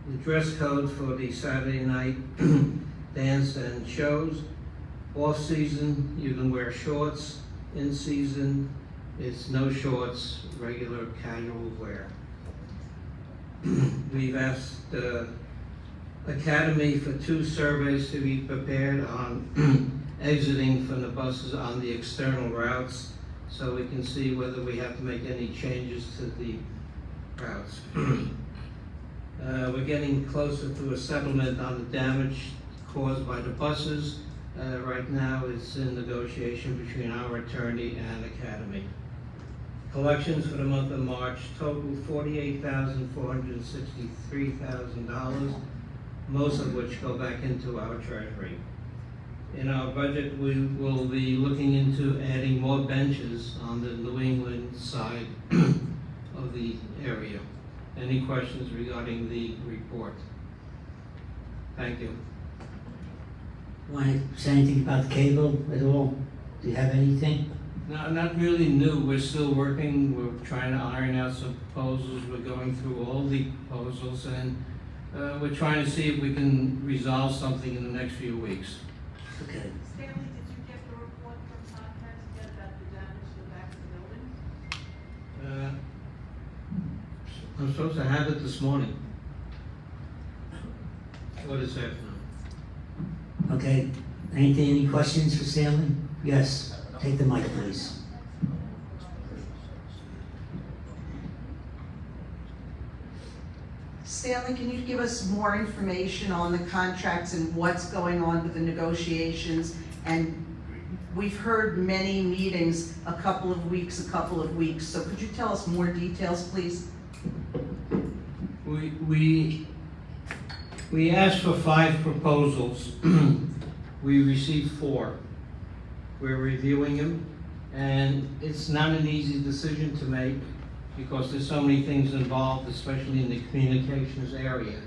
[SPEAKER 9] The dress code for the Saturday night dance and shows. Off season, you can wear shorts. In season, it's no shorts, regular casual wear. We've asked Academy for 2 surveys to be prepared on exiting from the buses on the external routes, so we can see whether we have to make any changes to the routes. We're getting closer to a settlement on the damage caused by the buses. Right now it's in negotiation between our attorney and Academy. Collections for the month of March total $48,463,000, most of which go back into our treasury. In our budget, we will be looking into adding more benches on the New England side of the area. Any questions regarding the report? Thank you.
[SPEAKER 3] Want to say anything about the cable at all? Do you have anything?
[SPEAKER 9] No, not really new. We're still working. We're trying to iron out some proposals. We're going through all the proposals, and we're trying to see if we can resolve something in the next few weeks.
[SPEAKER 3] Okay.
[SPEAKER 15] Stanley, did you get the report from Comcast yet about the damage to the back of the building?
[SPEAKER 9] I'm supposed to have it this morning. Or this afternoon.
[SPEAKER 3] Okay, any questions for Stanley? Yes, take the mic, please.
[SPEAKER 12] Stanley, can you give us more information on the contracts and what's going on with the negotiations? And we've heard many meetings, a couple of weeks, so could you tell us more details, please?
[SPEAKER 9] We asked for 5 proposals. We received 4. We're reviewing them, and it's not an easy decision to make because there's so many things involved, especially in the communications area.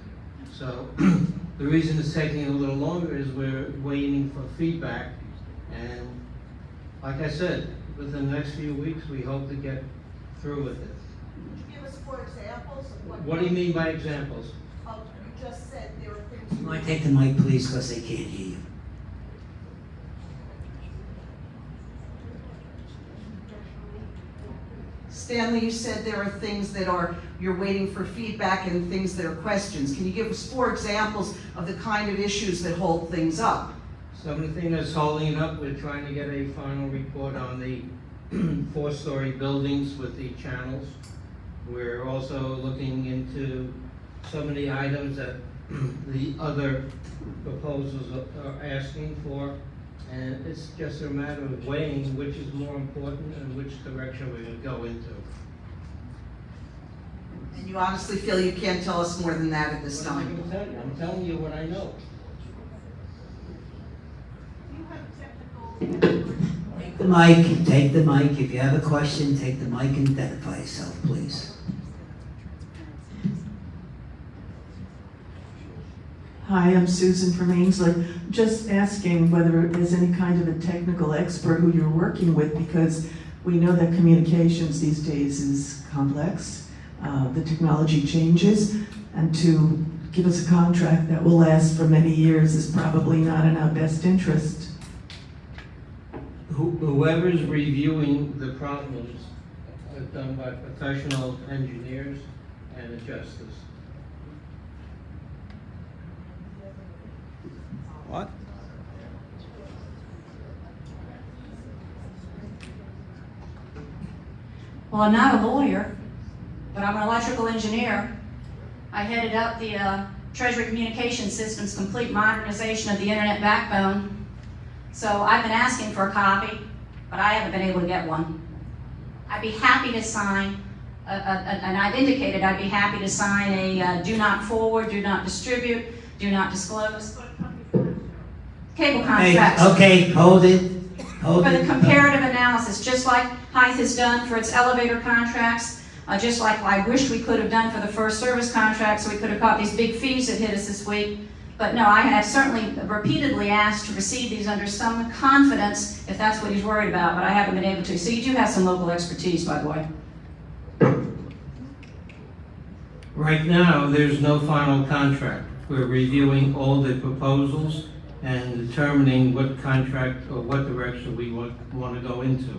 [SPEAKER 9] So the reason it's taking a little longer is we're waiting for feedback, and like I said, within the next few weeks, we hope to get through with it.
[SPEAKER 12] Could you give us 4 examples of
[SPEAKER 9] What do you mean by examples?
[SPEAKER 12] You just said there are things.
[SPEAKER 3] You might take the mic, please, because they can't hear you.
[SPEAKER 12] Stanley, you said there are things that you're waiting for feedback and things that are questions. Can you give us 4 examples of the kind of issues that hold things up?
[SPEAKER 9] Some of the thing that's holding it up, we're trying to get a final report on the 4-story buildings with the channels. We're also looking into some of the items that the other proposals are asking for. And it's just a matter of weighing which is more important and which direction we're going to go into.
[SPEAKER 12] And you honestly feel you can't tell us more than that at this
[SPEAKER 9] What am I
[SPEAKER 12] time?
[SPEAKER 9] going to tell you? I'm telling you what I know.
[SPEAKER 3] Take the mic. If you have a question, take the mic and identify yourself, please.
[SPEAKER 16] Hi, I'm Susan from Ainsley. Just asking whether there's any kind of a technical expert who you're working with, because we know that communications these days is complex. The technology changes, and to give us a contract that will last for many years is probably not in our best interest.
[SPEAKER 9] Whoever's reviewing the problems are done by professional engineers and adjusters.
[SPEAKER 1] What?
[SPEAKER 6] Well, I'm not a lawyer, but I'm an electrical engineer. I headed up the Treasury Communication Systems complete modernization of the internet backbone. So I've been asking for a copy, but I haven't been able to get one. I'd be happy to sign, and I've indicated I'd be happy to sign a do not forward, do not distribute, do not disclose. Cable contracts.
[SPEAKER 3] Okay, hold it.
[SPEAKER 6] For the comparative analysis, just like Hythe has done for its elevator contracts, just like I wish we could have done for the first service contract, so we could have caught these big fees that hit us this week. But no, I have certainly repeatedly asked to receive these under some confidence, if that's what he's worried about, but I haven't been able to. So you do have some local expertise, by the way.
[SPEAKER 9] Right now, there's no final contract. We're reviewing all the proposals and determining what contract or what direction we want to go into.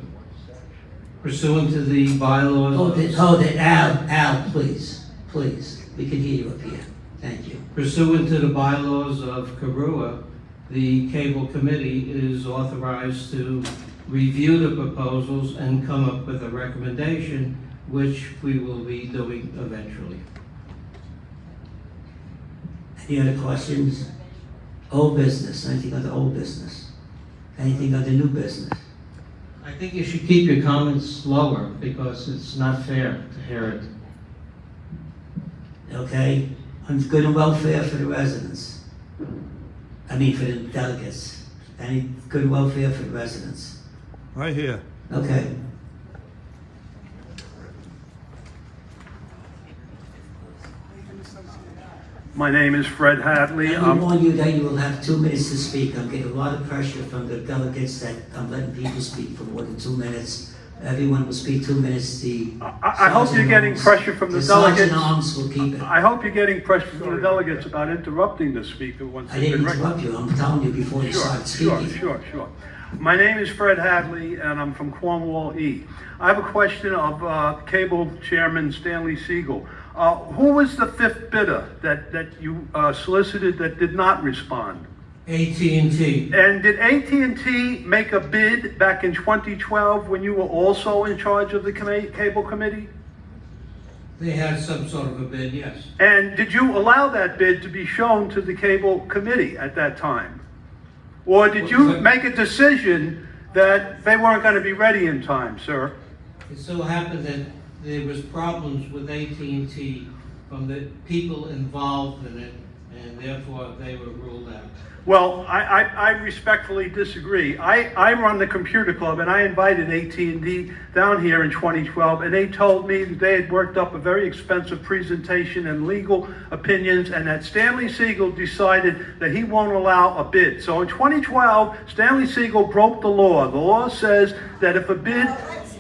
[SPEAKER 9] Pursuant to the bylaws.
[SPEAKER 3] Hold it, Al, please, we can hear you up here, thank you.
[SPEAKER 9] Pursuant to the bylaws of Cobrua, the cable committee is authorized to review the proposals and come up with a recommendation, which we will be doing eventually.
[SPEAKER 3] Any other questions? Old business, anything under old business? Anything under new business?
[SPEAKER 9] I think you should keep your comments lower because it's not fair to hear it.
[SPEAKER 3] Okay, on good and welfare for the residents. I mean for the delegates. Any good welfare for the residents?
[SPEAKER 1] Right here.
[SPEAKER 3] Okay.
[SPEAKER 8] My name is Fred Hadley.
[SPEAKER 3] I warn you that you will have 2 minutes to speak. I'm getting a lot of pressure from the delegates that I'm letting people speak for more than 2 minutes. Everyone will speak 2 minutes.
[SPEAKER 8] I hope you're getting pressure from the delegates.
[SPEAKER 3] Sergeant Arms will keep it.
[SPEAKER 8] I hope you're getting pressure from the delegates about interrupting the speaker once
[SPEAKER 3] I
[SPEAKER 8] they've
[SPEAKER 3] didn't
[SPEAKER 8] been
[SPEAKER 3] interrupt you. I'm telling you before you started speaking.
[SPEAKER 8] Sure. My name is Fred Hadley, and I'm from Cornwall E. I have a question of Cable Chairman Stanley Siegel. Who was the fifth bidder that you solicited that did not respond?
[SPEAKER 9] AT&T.
[SPEAKER 8] And did AT&T make a bid back in 2012 when you were also in charge of the cable committee?
[SPEAKER 9] They had some sort of a bid, yes.
[SPEAKER 8] And did you allow that bid to be shown to the cable committee at that time? Or did you make a decision that they weren't going to be ready in time, sir?
[SPEAKER 9] It so happened that there was problems with AT&T from the people involved in it, and therefore they were ruled out.
[SPEAKER 8] Well, I respectfully disagree. I run the computer club, and I invited AT&T down here in 2012, and they told me that they had worked up a very expensive presentation and legal opinions, and that Stanley Siegel decided that he won't allow a bid. So in 2012, Stanley Siegel broke the law. The law says that if a bid...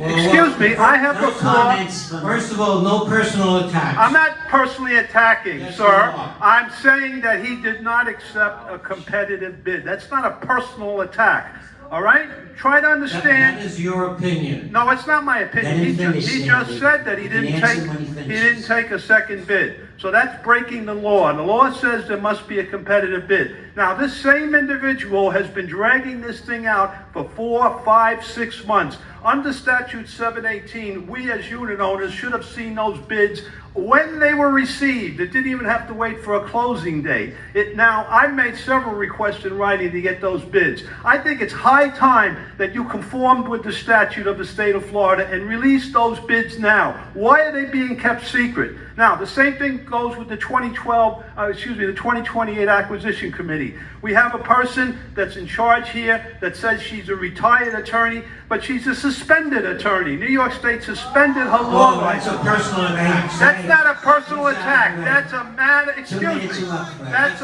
[SPEAKER 8] Excuse me, I have the floor.
[SPEAKER 9] First of all, no personal attacks.
[SPEAKER 8] I'm not personally attacking,
[SPEAKER 9] Yes,
[SPEAKER 8] sir.
[SPEAKER 9] you are.
[SPEAKER 8] I'm saying that he did not accept a competitive bid. That's not a personal attack, all right? Try to understand.
[SPEAKER 9] That is your opinion.
[SPEAKER 8] No, it's not my opinion.
[SPEAKER 3] Let him
[SPEAKER 8] He
[SPEAKER 3] finish,
[SPEAKER 8] just
[SPEAKER 3] Stanley.
[SPEAKER 8] said that he
[SPEAKER 3] You can
[SPEAKER 8] didn't
[SPEAKER 3] answer
[SPEAKER 8] take,
[SPEAKER 3] when he
[SPEAKER 8] he
[SPEAKER 3] finishes.
[SPEAKER 8] didn't take a second bid. So that's breaking the law. And the law says there must be a competitive bid. Now, this same individual has been dragging this thing out for 4, 5, 6 months. Under statute 718, we as unit owners should have seen those bids when they were received. It didn't even have to wait for a closing date. Now, I've made several requests in writing to get those bids. I think it's high time that you conformed with the statute of the state of Florida and release those bids now. Why are they being kept secret? Now, the same thing goes with the 2028 Acquisition Committee. We have a person that's in charge here that says she's a retired attorney, but she's a suspended attorney. New York State suspended her law
[SPEAKER 9] Oh, that's a
[SPEAKER 8] license.
[SPEAKER 9] personal attack.
[SPEAKER 8] That's not a personal attack. That's a matter, excuse
[SPEAKER 3] minutes
[SPEAKER 8] me.
[SPEAKER 3] are up, Fred.
[SPEAKER 8] That's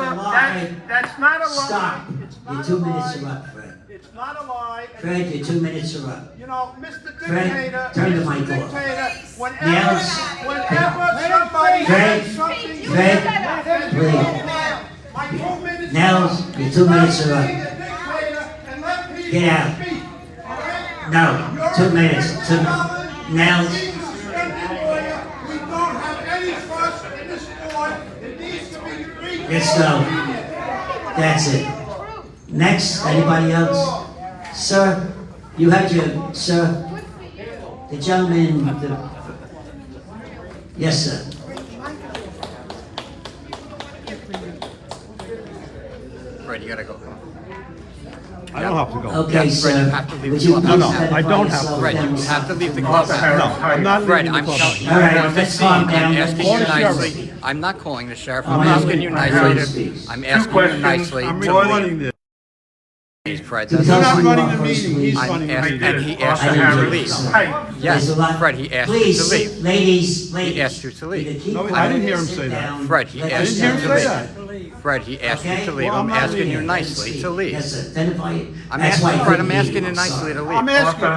[SPEAKER 8] not a lie.
[SPEAKER 3] Stop.
[SPEAKER 8] It's
[SPEAKER 3] Your
[SPEAKER 8] not
[SPEAKER 3] 2
[SPEAKER 8] a
[SPEAKER 3] minutes
[SPEAKER 8] lie.
[SPEAKER 3] are up, Fred.
[SPEAKER 8] It's not a lie.
[SPEAKER 3] Fred, your 2 minutes are up.
[SPEAKER 8] You know, Mr.
[SPEAKER 3] Fred,
[SPEAKER 8] Dictator,
[SPEAKER 3] turn the
[SPEAKER 8] Mr.
[SPEAKER 3] mic off.
[SPEAKER 8] Dictator, whenever
[SPEAKER 3] Yes.
[SPEAKER 8] somebody
[SPEAKER 3] Fred,
[SPEAKER 8] says something, you
[SPEAKER 3] Fred,
[SPEAKER 8] let him
[SPEAKER 3] please.
[SPEAKER 8] go. My 2 minutes
[SPEAKER 3] Nels, your 2 minutes are up. Get out. No, 2 minutes. Nels. Let's go. That's it. Next, anybody else? Sir, you had your, sir, the gentleman, yes, sir.
[SPEAKER 17] Fred, you gotta go.
[SPEAKER 1] I don't have to go.
[SPEAKER 3] Okay,
[SPEAKER 17] Fred, you
[SPEAKER 3] sir.
[SPEAKER 17] have to leave
[SPEAKER 3] Would
[SPEAKER 17] the
[SPEAKER 3] you
[SPEAKER 17] club.
[SPEAKER 3] please
[SPEAKER 1] No, I
[SPEAKER 3] identify
[SPEAKER 1] don't have to.
[SPEAKER 3] yourself
[SPEAKER 17] Fred,
[SPEAKER 3] and
[SPEAKER 17] you have to leave the
[SPEAKER 3] stop?
[SPEAKER 17] club.
[SPEAKER 1] No, I'm not
[SPEAKER 17] Fred,
[SPEAKER 1] leaving the
[SPEAKER 17] I'm
[SPEAKER 1] club.
[SPEAKER 17] telling you.
[SPEAKER 3] All right,
[SPEAKER 17] want to
[SPEAKER 3] let's
[SPEAKER 17] see,
[SPEAKER 3] calm
[SPEAKER 17] I'm
[SPEAKER 3] down.
[SPEAKER 17] asking
[SPEAKER 1] Call
[SPEAKER 17] you
[SPEAKER 1] the sheriff.
[SPEAKER 17] nicely. I'm not calling the sheriff.
[SPEAKER 3] Oh,
[SPEAKER 17] I'm
[SPEAKER 3] I
[SPEAKER 17] asking you
[SPEAKER 3] know. I heard
[SPEAKER 17] nicely
[SPEAKER 3] speaks.
[SPEAKER 17] to, I'm
[SPEAKER 8] Two
[SPEAKER 17] asking you
[SPEAKER 8] questions.
[SPEAKER 17] nicely
[SPEAKER 1] I'm
[SPEAKER 17] to
[SPEAKER 1] recording this.
[SPEAKER 17] leave, Fred.
[SPEAKER 3] You're
[SPEAKER 17] That's
[SPEAKER 1] You're
[SPEAKER 17] all.
[SPEAKER 1] not
[SPEAKER 3] you
[SPEAKER 1] running
[SPEAKER 3] off
[SPEAKER 1] the
[SPEAKER 3] first,
[SPEAKER 1] meeting,
[SPEAKER 3] please.
[SPEAKER 1] he's
[SPEAKER 17] I'm
[SPEAKER 1] running the
[SPEAKER 17] asking,
[SPEAKER 1] meeting.
[SPEAKER 17] and he asked
[SPEAKER 3] I
[SPEAKER 17] you
[SPEAKER 3] didn't
[SPEAKER 17] to
[SPEAKER 3] do it,
[SPEAKER 17] leave.
[SPEAKER 3] sir.
[SPEAKER 8] Hey,
[SPEAKER 17] Yes,
[SPEAKER 3] There's a lot-
[SPEAKER 17] Fred, he asked you
[SPEAKER 3] Please,
[SPEAKER 17] to leave.
[SPEAKER 3] ladies,
[SPEAKER 17] He asked you to
[SPEAKER 3] either
[SPEAKER 17] leave.
[SPEAKER 3] keep
[SPEAKER 1] No, I
[SPEAKER 3] quiet
[SPEAKER 1] didn't hear
[SPEAKER 3] or
[SPEAKER 1] him
[SPEAKER 3] sit
[SPEAKER 1] say that.
[SPEAKER 3] down.
[SPEAKER 17] Fred, he
[SPEAKER 3] Let
[SPEAKER 17] asked
[SPEAKER 3] us
[SPEAKER 17] you
[SPEAKER 1] I didn't
[SPEAKER 17] to
[SPEAKER 1] hear him say
[SPEAKER 17] leave.
[SPEAKER 1] that.
[SPEAKER 17] Fred, he asked you
[SPEAKER 3] Okay?
[SPEAKER 17] to leave.
[SPEAKER 1] Well,
[SPEAKER 17] I'm
[SPEAKER 1] I'm not
[SPEAKER 17] asking you
[SPEAKER 1] leaving.
[SPEAKER 17] nicely to leave.
[SPEAKER 3] Yes, sir. Identify it.
[SPEAKER 17] I'm
[SPEAKER 3] That's why I
[SPEAKER 17] asking, Fred, I'm
[SPEAKER 3] couldn't hear
[SPEAKER 17] asking
[SPEAKER 3] you.
[SPEAKER 17] you nicely to leave.
[SPEAKER 1] I'm asking him.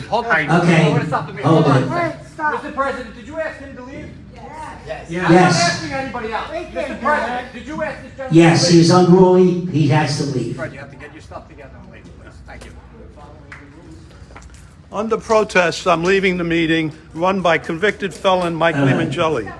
[SPEAKER 17] Hold on.
[SPEAKER 3] Okay, hold it.
[SPEAKER 18] Mr. President, did you ask him to leave? Yes. I'm not
[SPEAKER 3] Yes.
[SPEAKER 18] asking anybody else. Mr. President, did you ask this gentleman
[SPEAKER 3] Yes,
[SPEAKER 18] to
[SPEAKER 3] he
[SPEAKER 18] leave?
[SPEAKER 3] was unruly. He has to leave.
[SPEAKER 17] Fred, you have to get your stuff together and leave, please. Thank you.
[SPEAKER 8] Under protest, I'm leaving the meeting run by convicted felon Mike
[SPEAKER 3] All right.
[SPEAKER 8] Limongelli.